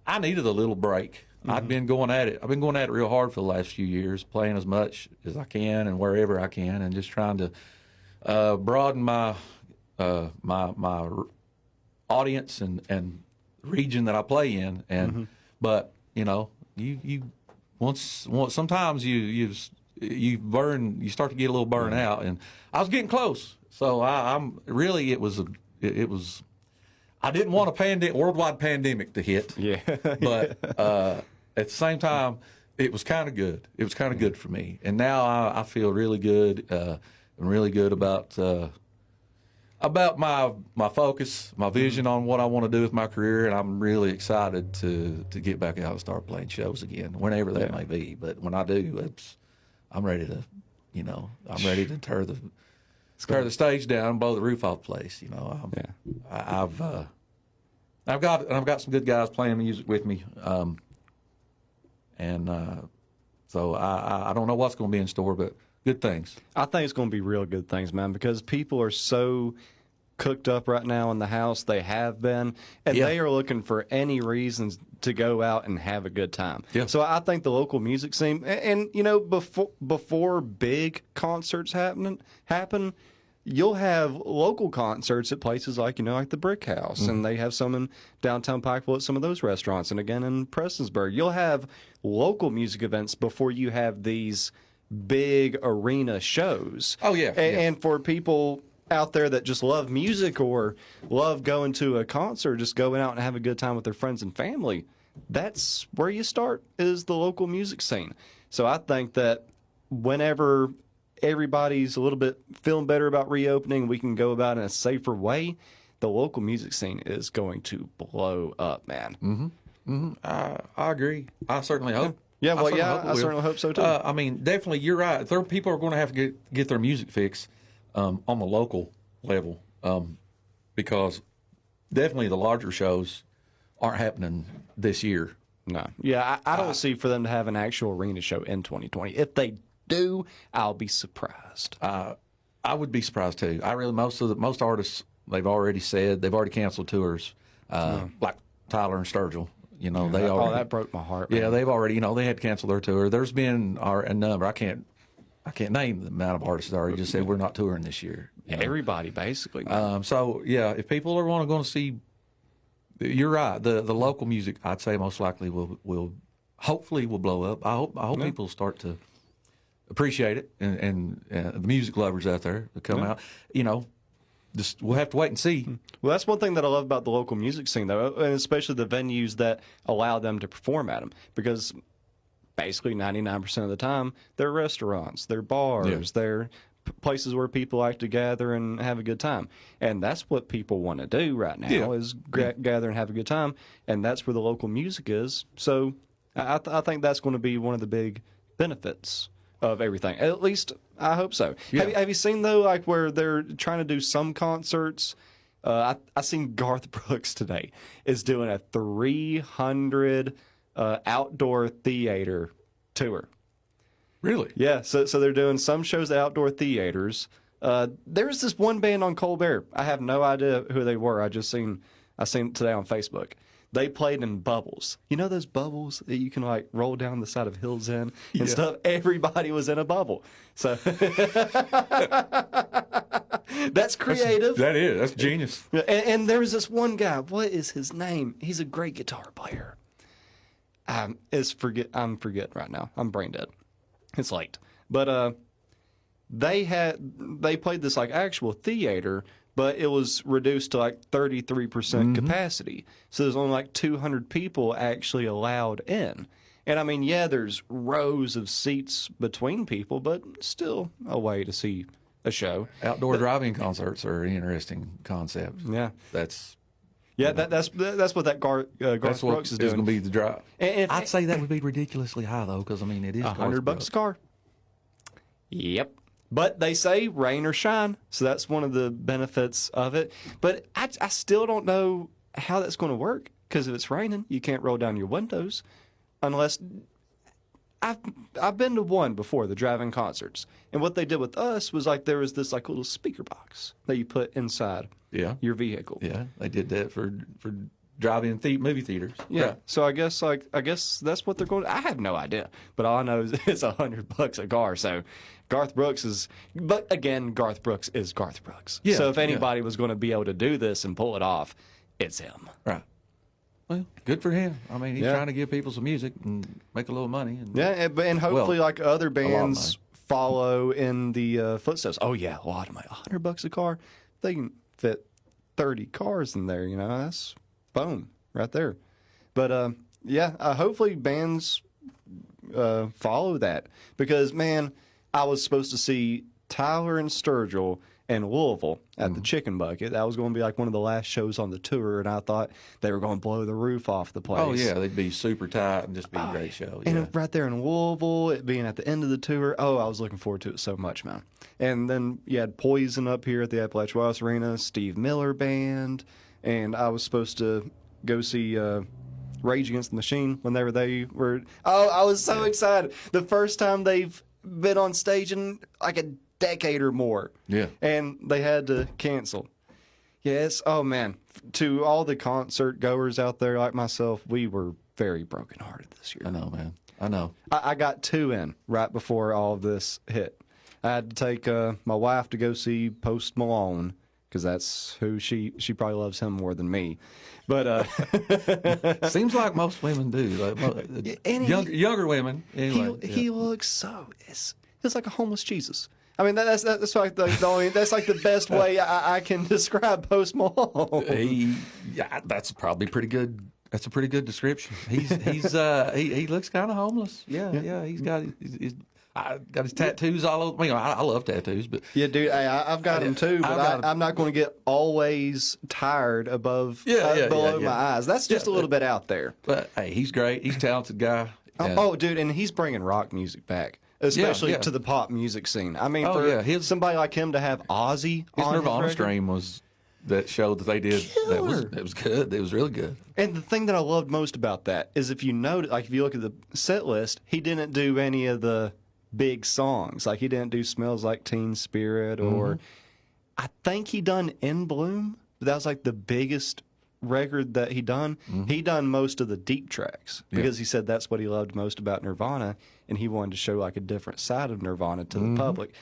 I needed a little break. I've been going at it. I've been going at it real hard for the last few years, playing as much as I can and wherever I can, and just trying to broaden my my audience and region that I play in. And but you sometimes you start to get a little burned out, and I was getting close. So I'm really it was I didn't want a worldwide pandemic to hit. Yeah. But at the same time, it was kind of good. It was kind of good for me, and now I feel really good. I'm really good about my focus, my vision on what I want to do with my career, and I'm really excited to get back out and start playing shows again, whenever that may be. But when I do, I'm ready to, I'm ready to tear the stage down and blow the roof off the place. I've got some good guys playing music with me, so I don't know what's going to be in store, but good things. I think it's going to be real good things, man, because people are so cooked up right now in the house. They have been, and they are looking for any reasons to go out and have a good time. Yeah. So I think the local music scene, and before big concerts happen, you'll have local concerts at places like like the Brick House, and they have some in downtown Pikeville at some of those restaurants, and again in Prestonsburg. You'll have local music events before you have these big arena shows. Oh, yeah. And for people out there that just love music or love going to a concert, just going out and have a good time with their friends and family, that's where you start, is the local music scene. So I think that whenever everybody's a little bit feeling better about reopening, we can go about it in a safer way, the local music scene is going to blow up, man. I agree. I certainly hope. Yeah, I certainly hope so too. I mean, definitely, you're right. People are going to have to get their music fix on the local level, because definitely the larger shows aren't happening this year. No. Yeah, I don't see for them to have an actual arena show in 2020. If they do, I'll be surprised. I would be surprised too. Most artists, they've already canceled tours, like Tyler and Sturgill. That broke my heart. Man. Yeah, they've already, they had to cancel their tour. There's been a number. I can't name the amount of artists that already just said we're not touring this year. Everybody, basically. So yeah, if people are going to see, you're right. The local music, I'd say most likely will hopefully will blow up. I hope people start to appreciate it, and the music lovers out there that come out. Just we'll have to wait and see. Well, that's one thing that I love about the local music scene, though, and especially the venues that allow them to perform at them, because basically 99% of the time they're restaurants, they're bars, they're places where people like to gather and have a good time, and that's what people want to do right now is gather and have a good time, and that's where the local music is. So I think that's going to be one of the big benefits of everything. At least I hope so. Yeah. Have you seen though, like where they're trying to do some concerts? I seen Garth Brooks today is doing a 300 outdoor theater tour. Really? Yeah. So they're doing some shows at outdoor theaters, There's this one band on Colbert. I have no idea who they were. I seen it today on Facebook. They played in bubbles. You know those bubbles that you can like roll down the side of hills in and stuff? Everybody was in a bubble. So that's creative. That's genius. And there was this one guy. What is his name? He's a great guitar player. I'm forgetting right now. I'm brain dead. It's late. But they played this like actual theater, but it was reduced to like 33% capacity. So there's only like 200 people actually allowed in. And I mean, yeah, there's rows of seats between people, but still a way to see a show. Outdoor driving concerts are an interesting concept. Yeah. That's what that Garth Brooks is doing. It's going to be the drive. And I'd say that would be ridiculously high, though, because, I mean, it is $100 a car. Yep. But they say rain or shine, so that's one of the benefits of it. But I still don't know how that's going to work, because if it's raining, you can't roll down your windows unless... I've been to one before, the drive-in concerts, and what they did with us was like there was this like little speaker box that you put inside your vehicle. Yeah, they did that for drive-in movie theaters. Yeah, right. So I guess that's what they're going to... I have no idea, but all I know is it's $100 a car. So Garth Brooks is... But again, Garth Brooks is Garth Brooks. Yeah, so if anybody was going to be able to do this and pull it off, it's him. Right. Well, good for him. I mean, he's trying to give people some music and make a little money. And hopefully, like other bands follow in the footsteps. Oh yeah, a lot of money. $100 a car. They can fit 30 cars in there. You know, that's boom right there. But hopefully bands follow that, because man, I was supposed to see Tyler and Sturgill in Louisville at the Chicken Bucket. That was going to be like one of the last shows on the tour, and I thought they were going to blow the roof off the place. Oh, yeah, they'd be super tight and just be a great show. Yeah. And right there in Louisville, it being at the end of the tour, I was looking forward to it so much, man. And then you had Poison up here at the Appalachian Arena, Steve Miller Band, and I was supposed to go see Rage Against the Machine whenever they were... Oh, I was so excited. The first time they've been on stage in like a decade or more. Yeah. And they had to cancel. Yes. Oh, man. To all the concert goers out there like myself, we were very brokenhearted this year. I know, man. I know. I got 2 in right before all of this hit. I had to take my wife to go see Post Malone, because that's who she probably loves him more than me. But seems like most women do. Like, younger women. Anyway, he looks so... It's like a homeless Jesus. I mean, that's like that's like the best way I can describe Post Malone. That's probably pretty good. That's a pretty good description. He looks kind of homeless. Yeah. He's got his tattoos all over. I love tattoos, but yeah, dude, I've got them too. But I'm not going to get always tired above below my eyes. That's just a little bit out there. But hey, he's great. He's a talented guy. Oh, dude, and he's bringing rock music back. Especially to the pop music scene. I mean, somebody like him to have Ozzy his on Nirvana his stream was that show that they did. It was good. It was really good. And the thing that I loved most about that is if you notice, like if you look at the set list, he didn't do any of the big songs. Like he didn't do "Smells Like Teen Spirit" or I think he done "In Bloom." But that was like the biggest record that he done. He done most of the deep tracks because he said that's what he loved most about Nirvana, and he wanted to show like a different side of Nirvana to the public.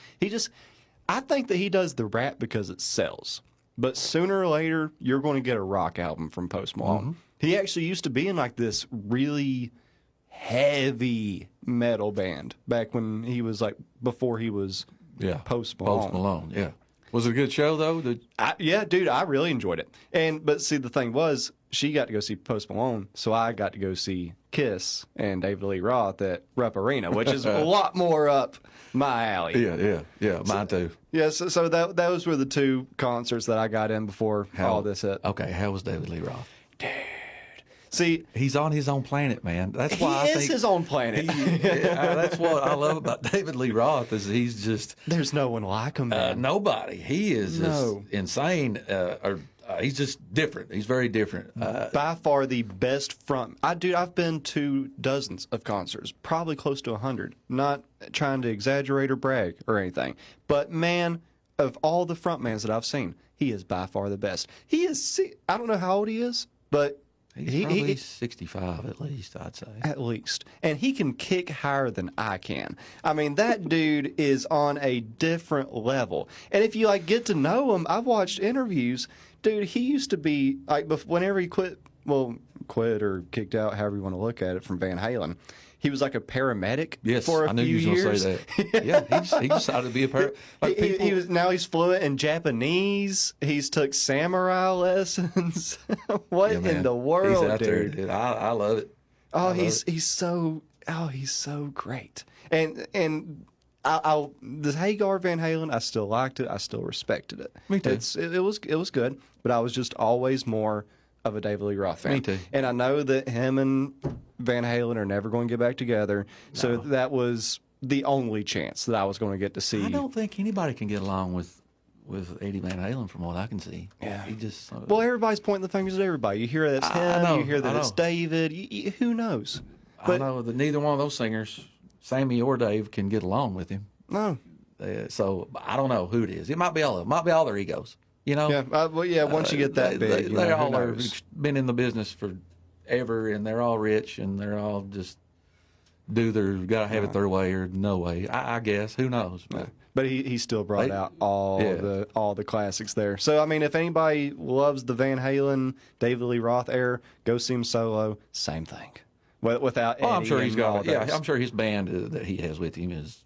I think that he does the rap because it sells, but sooner or later you're going to get a rock album from Post Malone. He actually used to be in like this really heavy metal band back when he was like before he was Post Malone. Post Malone, yeah. Was it a good show, though? Yeah, dude, I really enjoyed it. But see, the thing was, she got to go see Post Malone, so I got to go see Kiss and David Lee Roth at Rupp Arena, which is a lot more up my alley. Yeah, mine too. Yeah, so those were the 2 concerts that I got in before all this hit. Okay, how was David Lee Roth? Dude. See, he's on his own planet, man. That's why he is his own planet. That's what I love about David Lee Roth is he's just there's no one like him. Man. Nobody. He is just insane. He's just different. He's very different. By far the best front. I've been to dozens of concerts, probably close to 100. Not trying to exaggerate or brag or anything, but man, of all the frontmans that I've seen, he is by far the best. He is, I don't know how old he is, but He's probably 65 at least, I'd say. at least. And he can kick higher than I can. I mean, that dude is on a different level. And if you like get to know him, I've watched interviews. Dude, he used to be like whenever he quit or kicked out, however you want to look at it, from Van Halen. He was like a paramedic for a few years. I knew you were going to say that. Yeah, he decided to be a paramedic. Like now he's fluent in Japanese. He's took samurai lessons. What in the world, he's out dude? There, dude. I love it. Oh, he's so great. And the Hagar Van Halen, I still liked it. I still respected it. Me too. It was good, but I was just always more of a David Lee Roth fan. Me too. And I know that him and Van Halen are never going to get back together. So that was the only chance that I was going to get to see. I don't think anybody can get along with Eddie Van Halen from what I can see. Yeah. He just well, everybody's pointing the fingers at everybody. You hear that it's him. You hear that it's know. David. Who knows? But I know that neither one of those singers, Sammy or Dave, can get along with him. No. So I don't know who it is. It might be all of them. It might be all their egos. You know? Yeah. Once you get that big, they all have been in the business forever, and they're all rich, and they're all just got to have it their way or no way. I guess. Who knows? But he still brought out all the classics there. So I mean, if anybody loves the Van Halen, David Lee Roth era, go see him solo. Same thing. Without Eddie, I'm sure he's got. Yeah, I'm sure his band that he has with him is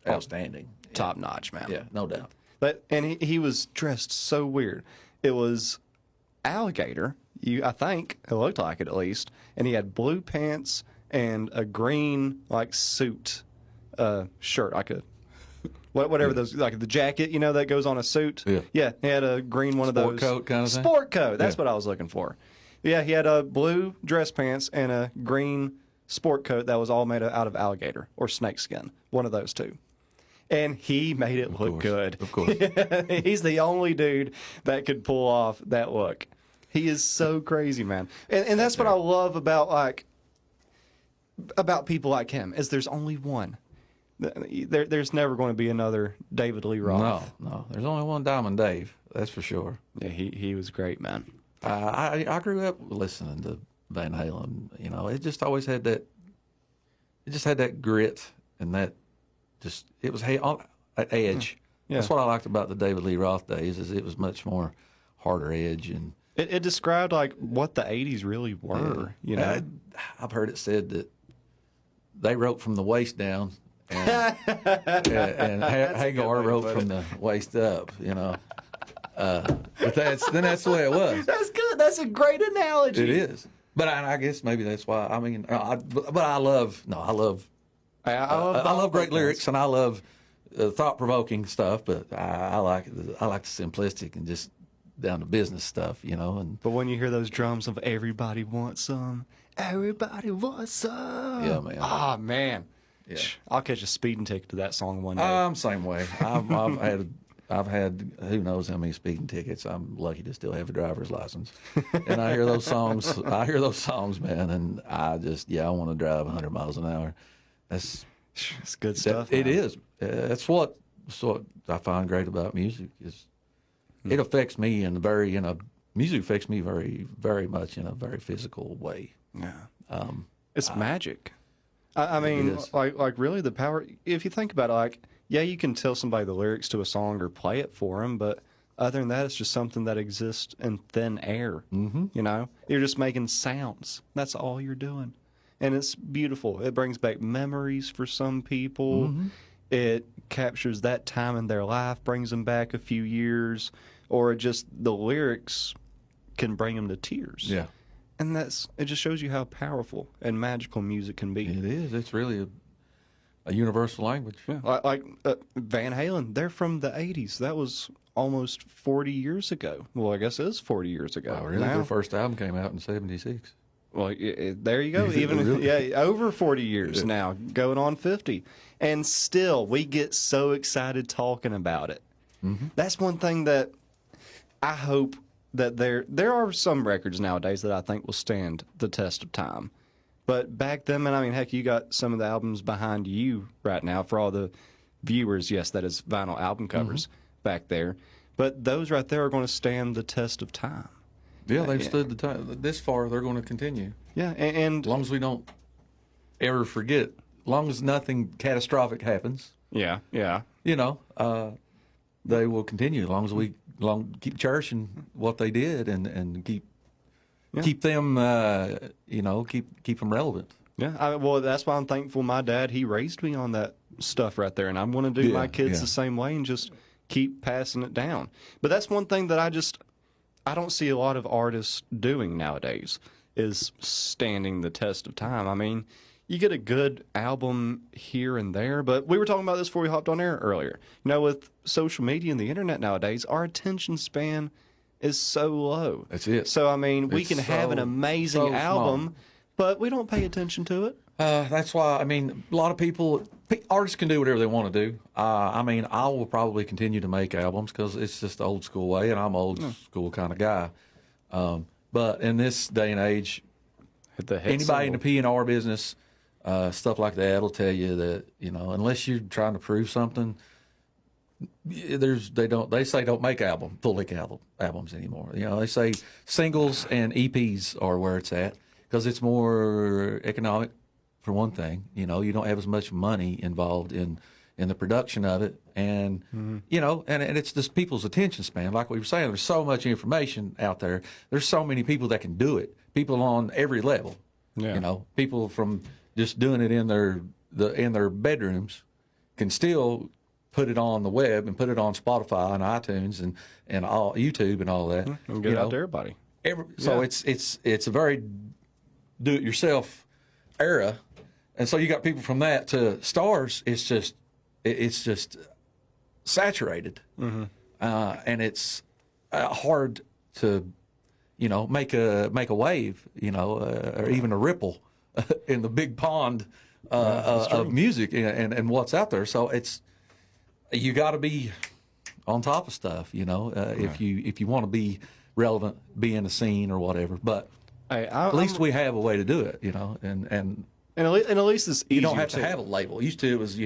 outstanding, top notch, man. Yeah, no doubt. And he was dressed so weird. It was alligator. I think it looked like it at least. And he had blue pants and a green like suit, shirt. Whatever those, like the jacket, that goes on a suit. Yeah. He had a green one of those. Sport coat kind of thing. Sport coat. That's what I was looking for. Yeah, he had a blue dress pants and a green sport coat that was all made out of alligator or snakeskin. One of those two. And he made it look good. Of course. He's the only dude that could pull off that look. He is so crazy, man. And that's what I love about people like him, is there's only one. There's never going to be another David Lee Roth. No. There's only one Diamond Dave. That's for sure. Yeah, he was great, man. I grew up listening to Van Halen. It just always had that. It just had that grit and that. It was edge. Yeah. That's what I liked about the David Lee Roth days. Is it was much more harder edge, and it described like what the '80s really were. I've heard it said that they wrote from the waist down, and Hagar wrote from the waist up. But that's the way it was. That's good. That's a great analogy. It is. But I guess maybe that's why. I mean, but I love great lyrics, and I love thought-provoking stuff. But I like the simplistic and just down to business stuff, And but when you hear those drums of "Everybody Wants Some," everybody wants some. Yeah, man. Ah, man. Yeah. I'll catch a speeding ticket to that song one day. Same way. I've had who knows how many speeding tickets. I'm lucky to still have a driver's license, and I hear those songs. Man, and I want to drive 100 miles an hour. That's good stuff. It is. That's what I find great about music is it affects me music affects me very, very much in a very physical way. Yeah. It's magic. I mean, like really the power. If you think about it, like, yeah, you can tell somebody the lyrics to a song or play it for them, but other than that, it's just something that exists in thin air. Mm-hmm. You're just making sounds. That's all you're doing. And it's beautiful. It brings back memories for some people. Mm-hmm. It captures that time in their life, brings them back a few years, or just the lyrics can bring them to tears. Yeah. And it just shows you how powerful and magical music can be. It is. It's really a universal language. Yeah. Like Van Halen, they're from the 80s. That was almost 40 years ago. Well, I guess it is 40 years ago. Oh, really? Now. Their first album came out in 76. Well, there you go. Even over 40 years now, going on 50. And still, we get so excited talking about it. Mm-hmm. That's one thing that I hope that there are some records nowadays that I think will stand the test of time. But back then, man, I mean, heck, you got some of the albums behind you right now for all the viewers. Yes, that is vinyl album covers. Mm-hmm. back there, but those right there are going to stand the test of time. Yeah, they've stood the time this far. They're going to continue. Yeah, and As long as we don't ever forget, as long as nothing catastrophic happens, yeah, they will continue. As long as we keep cherishing what they did and keep them, keep them relevant. Yeah, well, that's why I'm thankful my dad, he raised me on that stuff right there, and I'm going to do my kids the same way and just keep passing it down. But that's one thing that I don't see a lot of artists doing nowadays, is standing the test of time. I mean, you get a good album here and there, but we were talking about this before we hopped on air earlier. With social media and the internet nowadays, our attention span is so low. That's it. So, I mean, we can have an amazing album, but we don't pay attention to it. That's why, I mean, a lot of artists can do whatever they want to do. I mean, I will probably continue to make albums because it's just the old school way, and I'm an old school kind of guy. But in this day and age, anybody in the P&R business, stuff like that, will tell you that, unless you're trying to prove something, they say don't make full length albums anymore. They say singles and EPs are where it's at because it's more economic. For one thing, you don't have as much money involved in the production of it, and and it's just people's attention span. Like we were saying, there's so much information out there. There's so many people that can do it. People on every level. Yeah. People from just doing it in their bedrooms can still put it on the web and put it on Spotify and iTunes and all YouTube and all that. And get it out to everybody. So it's a very do-it-yourself era. And so you got people from that to stars. It's just saturated, and it's hard to, make a wave, or even a ripple in the big pond of music and what's out there. So you got to be on top of stuff, if you want to be relevant, be in the scene or whatever. But at least we have a way to do it, And at least it's easier. You don't have to have a label. Used to, it was you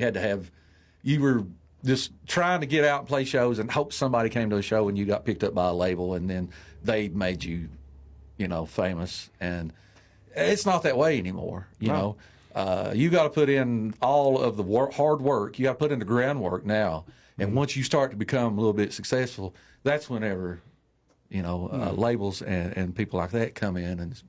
were just trying to get out and play shows and hope somebody came to the show and you got picked up by a label and then they made you, famous. And it's not that way anymore. You got to put in all of the hard work. You got to put in the groundwork now. And once you start to become a little bit successful, that's whenever, labels and people like that come in and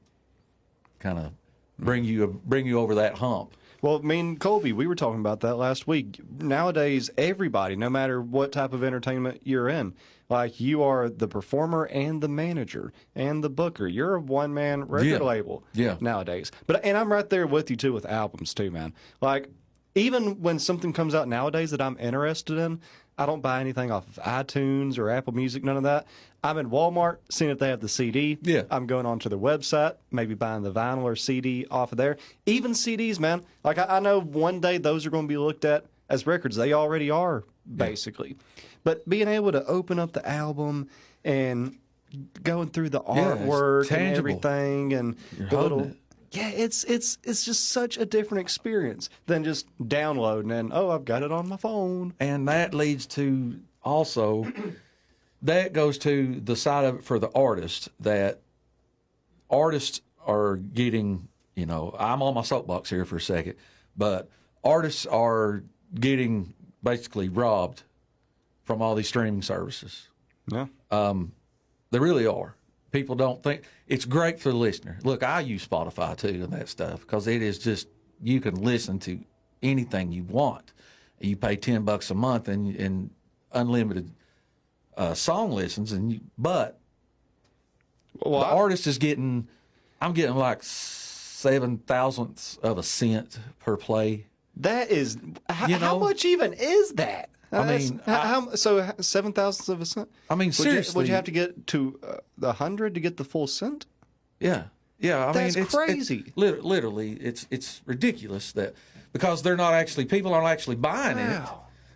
kind of bring you over that hump. Well, me and Colby, we were talking about that last week. Nowadays, everybody, no matter what type of entertainment you're in, like you are the performer and the manager and the booker. You're a one-man record label nowadays. And I'm right there with you, too, with albums, too, man. Like, even when something comes out nowadays that I'm interested in, I don't buy anything off of iTunes or Apple Music, none of that. I'm in Walmart, seeing if they have the CD. Yeah. I'm going onto their website, maybe buying the vinyl or CD off of there. Even CDs, man. Like, I know one day those are going to be looked at as records. They already are, basically. But being able to open up the album and going through the artwork and everything and the little... Yeah, it's just such a different experience than just downloading and, I've got it on my phone. And that leads to also, that goes to the side of it for the artist, that artists are getting, I'm on my soapbox here for a second, but artists are getting basically robbed from all these streaming services. Yeah. They really are. People don't think it's great for the listener. Look, I use Spotify too and that stuff because it is just, you can listen to anything you want. You pay $10 a month and unlimited song listens, but the artist is I'm getting like 0.007 of a cent per play. That is, how much even is that? So 0.007 of a cent. I mean, seriously, would you have to get to 100 to get the full cent? Yeah. That's crazy. Literally, it's ridiculous that because people aren't actually buying it.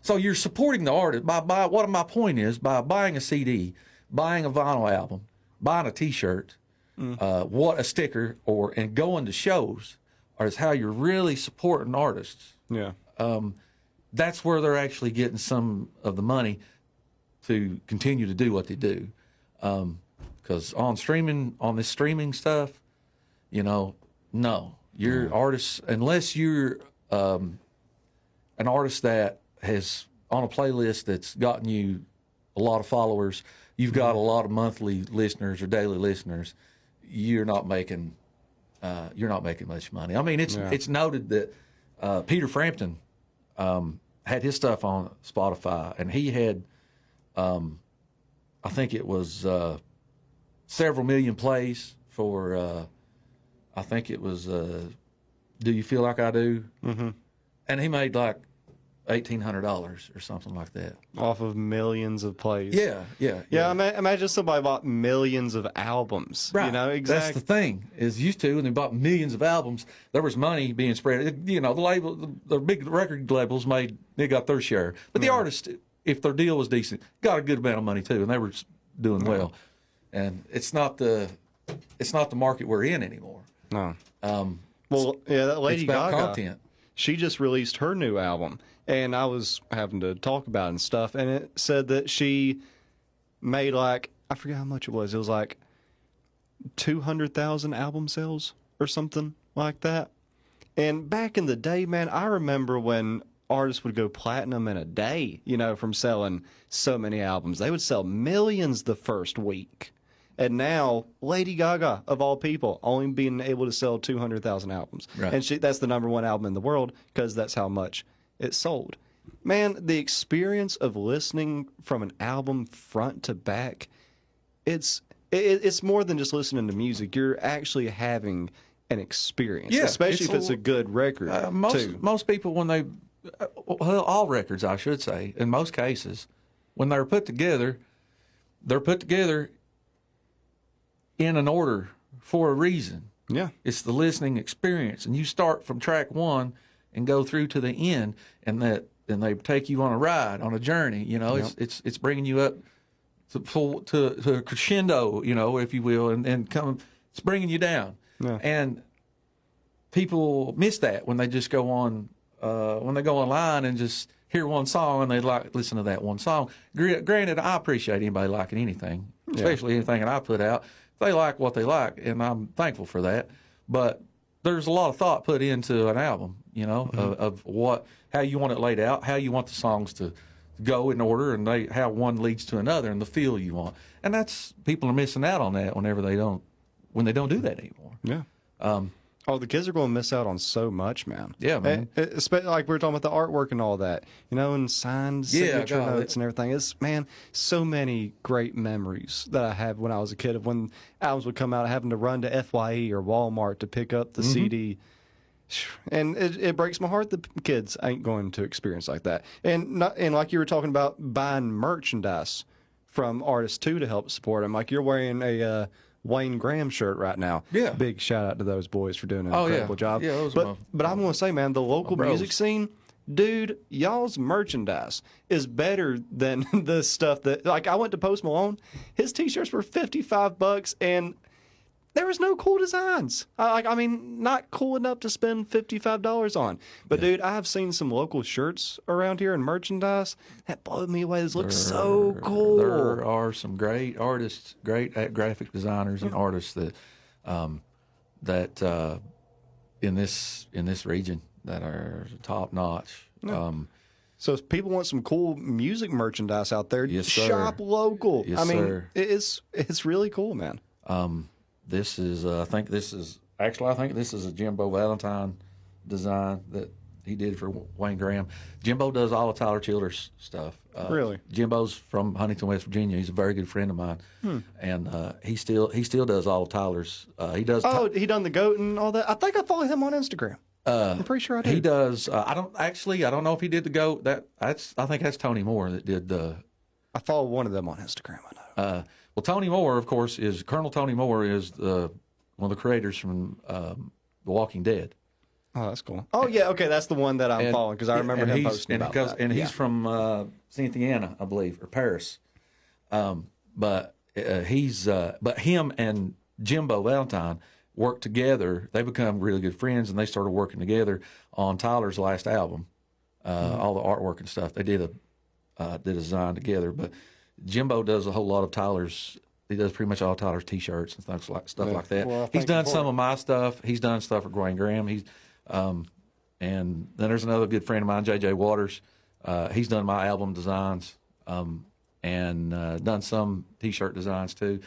So you're supporting the artist by what my point is by buying a CD, buying a vinyl album, buying a T-shirt, a sticker, and going to shows, is how you're really supporting artists. Yeah. That's where they're actually getting some of the money. to continue to do what they do. Because on this streaming stuff, no, your artists, unless you're an artist that has on a playlist that's gotten you a lot of followers, you've got a lot of monthly listeners or daily listeners, you're not making much money. I mean, it's noted that Peter Frampton had his stuff on Spotify, and he had, I think it was several million plays for, I think it was Do You Feel Like I Do? Mm-hmm. And he made like $1,800 or something like that. Off of millions of plays. Yeah. Imagine somebody bought millions of albums. Right. You know, exactly. That's the thing, is used to, and they bought millions of albums. There was money being spread. The label, the big record labels they got their share. But the artists, if their deal was decent, got a good amount of money too, and they were doing well. And it's not the market we're in anymore. No. That Lady it's about Gaga, content. She just released her new album, and I was having to talk about it and stuff, and it said that she made I forget how much it was. It was like 200,000 album sales or something like that. And back in the day, man, I remember when artists would go platinum in a day, from selling so many albums. They would sell millions the first week. And now, Lady Gaga, of all people, only being able to sell 200,000 albums. Right. And that's the number one album in the world because that's how much it sold. Man, the experience of listening from an album front to back, it's more than just listening to music. You're actually having an experience, especially if it's a good record, too. Most people, when they, all records, I should say, in most cases, when they're put together in an order for a reason. Yeah. It's the listening experience. And you start from track one and go through to the end, and they take you on a ride, on a journey. It's bringing you up to a crescendo, if you will, and it's bringing you down. Yeah. And people miss that when they just go on, when they go online and just hear one song and they listen to that one song. Granted, I appreciate anybody liking anything, especially anything that I put out. They like what they like, and I'm thankful for that. But there's a lot of thought put into an album, of how you want it laid out, how you want the songs to go in order, and how one leads to another, and the feel you want. And people are missing out on that when they don't do that anymore. Yeah. The kids are going to miss out on so much, man. Yeah, man. Especially like we were talking about the artwork and all that, and signed signature notes and everything. It's, man, so many great memories that I have when I was a kid of when albums would come out, having to run to FYE or Walmart to pick up the CD. And it breaks my heart that kids ain't going to experience like that. And like you were talking about buying merchandise from artists too to help support them. Like you're wearing a Wayne Graham shirt right now. Yeah. Big shout out to those boys for doing an incredible job. Yeah, but I'm going to say, man, the local music scene, dude, y'all's merchandise is better than the stuff that, I went to Post Malone. His t-shirts were $55 and there was no cool designs. Not cool enough to spend $55 on. But, dude, I have seen some local shirts around here and merchandise that blew me away. This looks so cool. There are some great artists, great graphic designers and artists that in this region that are top notch. Yeah. So if people want some cool music merchandise out there, shop sir. local. Yes, sir. It's really cool, man. This is, I think this is a Jimbo Valentine design that he did for Wayne Graham. Jimbo does all of Tyler Childers' stuff. Really? Jimbo's from Huntington, West Virginia. He's a very good friend of mine, and he still does all of Tyler's. He does. He done the goat and all that. I think I follow him on Instagram. I'm pretty sure I do. He does. I don't know if he did the goat. I think that's Tony Moore that did the. I follow one of them on Instagram. I know. Well, Tony Moore, of course, Colonel Tony Moore is one of the creators from The Walking Dead. Oh, that's cool. Oh, yeah, okay, that's the one that I'm following because I remember him posting about that. And he's from Saint-Anne, I believe, or Paris. But him and Jimbo Valentine worked together. They become really good friends, and they started working together on Tyler's last album. All the artwork and stuff. They did a design together, but Jimbo does a whole lot of Tyler's. He does pretty much all Tyler's T-shirts and stuff like that. Well, He's thank done you for some it. of my stuff. He's done stuff for Dwayne Graham. And then there's another good friend of mine, JJ Waters. He's done my album designs and done some T-shirt designs too.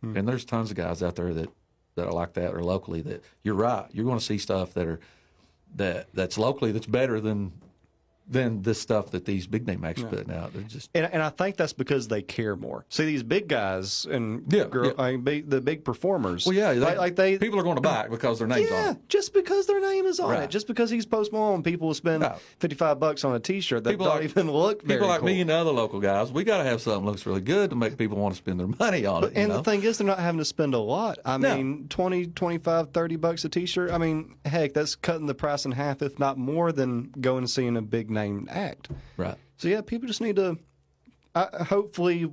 And there's tons of guys out there that are like that or locally. That you're right. You're going to see stuff that's locally that's better than this stuff that these big name acts are putting out. They're just And I think that's because they care more. See, these big guys and the big performers. well, yeah, they people are going to buy it because their name's on it. just because their name is on Right. it, just because he's Post Malone, people will spend $55 on a T-shirt that don't even look very People like cool. me and the other local guys, we got to have something that looks really good to make people want to spend their money on it. And the thing is, they're not having to spend a lot. I mean, $20, $25, $30 a T-shirt. I mean, heck, that's cutting the price in half, if not more, than going and seeing a big name act. Right. So yeah, people just need to. Hopefully,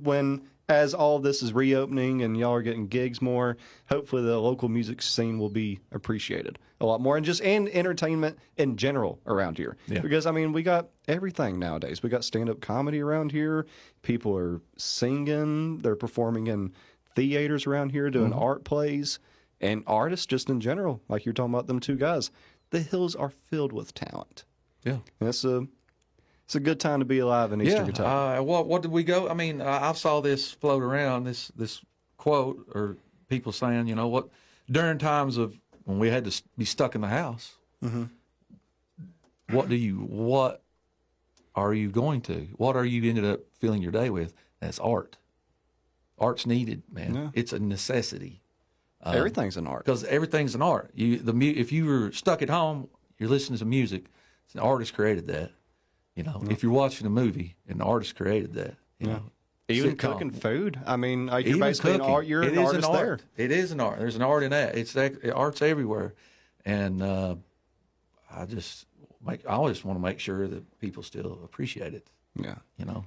as all this is reopening and y'all are getting gigs more, hopefully the local music scene will be appreciated a lot more, and entertainment in general around here. Yeah. Because I mean, we got everything nowadays. We got stand-up comedy around here. People are singing. They're performing in theaters around here, doing art plays, and artists just in general. Like you're talking about them two guys. The hills are filled with talent. Yeah. And it's a good time to be alive in Eastern Kentucky. What did we go? I mean, I saw this float around, this quote, or people saying, you know, what, during times of when we had to be stuck in the house, what are you going to? What are you ended up filling your day with? That's art. Art's needed, man. Yeah. It's a necessity. Everything's an art. Because everything's an art. If you were stuck at home, you're listening to music. An artist created that. You know, if you're watching a movie, an artist created that. You know, Even sitcom. cooking food. I mean, you're Even basically cooking. an art. You're It an is artist there. art. It is an art. There's an art in that. Art's everywhere, and I just want to make sure that people still appreciate it. Yeah. You know.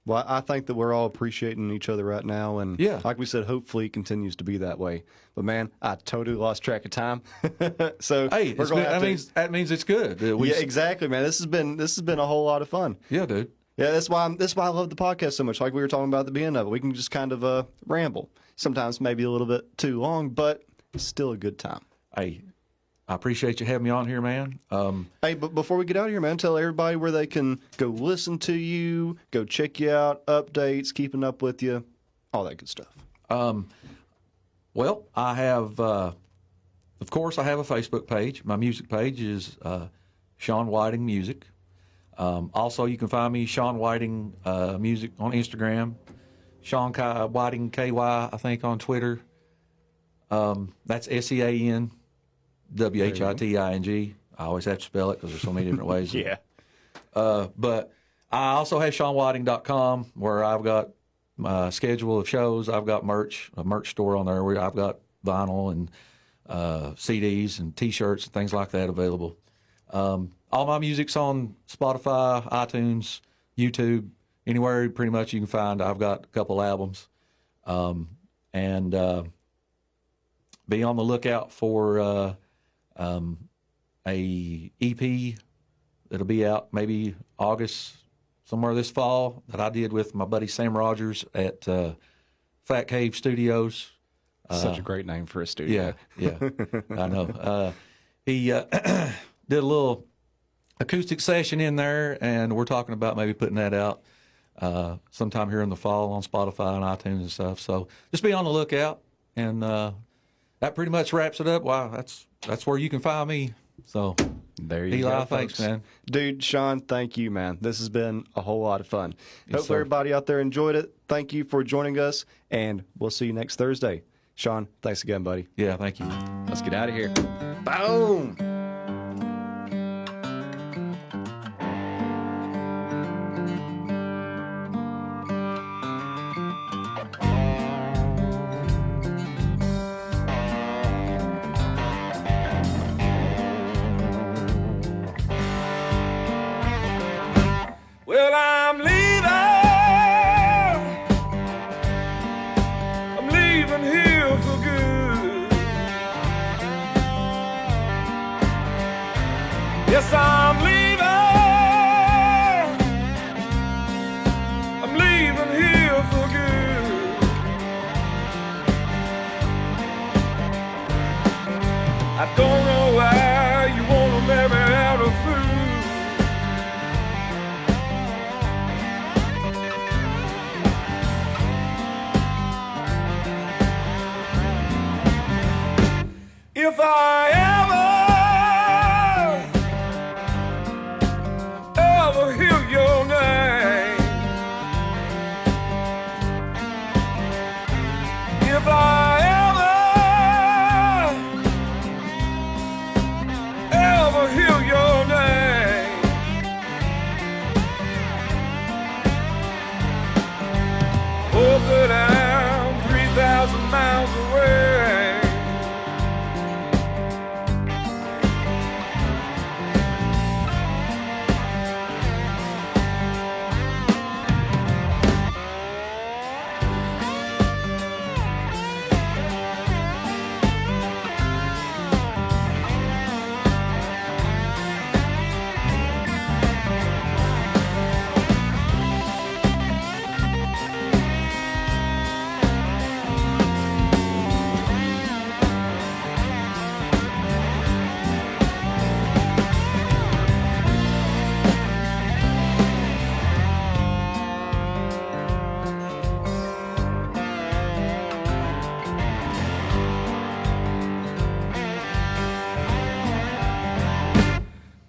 Well, I think that we're all appreciating each other right now, and like we said, hopefully it continues to be that way. But man, I totally lost track of time. So Hey, we're going to have that means it's good. yeah, exactly, man. This has been a whole lot of fun. Yeah, dude. Yeah, that's why I love the podcast so much. Like we were talking about at the beginning of it, we can just kind of ramble. Sometimes maybe a little bit too long, but it's still a good time. Hey, I appreciate you having me on here, man. Hey, but before we get out of here, man, tell everybody where they can go listen to you, go check you out, updates, keeping up with you, all that good stuff. Well, I have, of course, I have a Facebook page. My music page is Sean Whiting Music. Also, you can find me Sean Whiting Music on Instagram, Sean Whiting KY, I think, on Twitter. That's SEAN. WHITING. I always have to spell it because there's so many different ways. Yeah. But I also have SeanWhiting.com where I've got my schedule of shows. I've got a merch store on there where I've got vinyl and CDs and T-shirts and things like that available. All my music's on Spotify, iTunes, YouTube, anywhere pretty much you can find. I've got a couple albums. And be on the lookout for a EP that'll be out maybe August, somewhere this fall, that I did with my buddy Sam Rogers at Fat Cave Studios. Such a great name for a studio. Yeah, I know. He did a little acoustic session in there, and we're talking about maybe putting that out sometime here in the fall on Spotify and iTunes and stuff. So just be on the lookout, and that pretty much wraps it up. Wow, that's where you can find me. So there you Eli, go, thanks, folks. man. Dude, Sean, thank you, man. This has been a whole lot of fun. Yes, Hopefully sir. everybody out there enjoyed it. Thank you for joining us, and we'll see you next Thursday. Sean, thanks again, buddy. Yeah, thank you. Let's get out of here. Boom! Well, I'm leaving. I'm leaving here for good. Yes, I'm leaving. I'm leaving here I don't know why you wanna make me out of food. If I ever hear your name, if I ever hear your name, hope that I'm 3,000 miles away.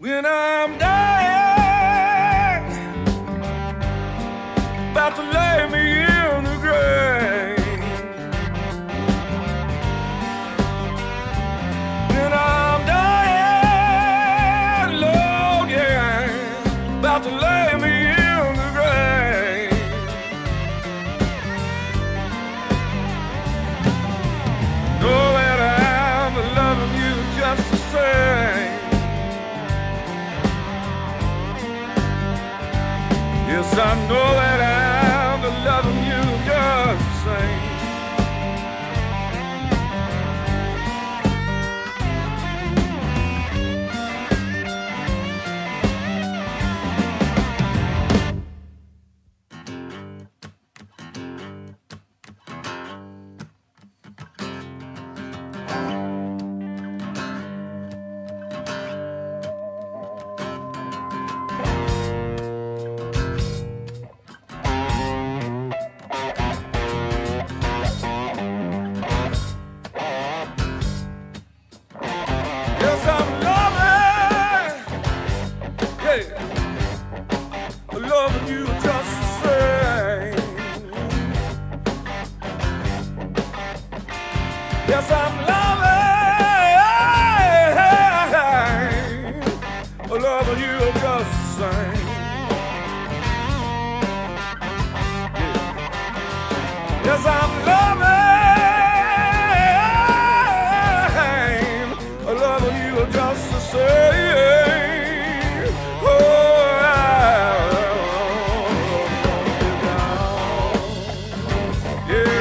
When I'm dying, about to lay me in the grave. When I'm dying, Lord, yeah, about to lay me in the grave. Know that I'm loving you just the same. Yes, I know that I'm loving you just the same. Yes, I'm loving, yeah, loving you just the same. Yes, I'm loving you just the same. Yes, I'm loving just the same. Oh, yeah.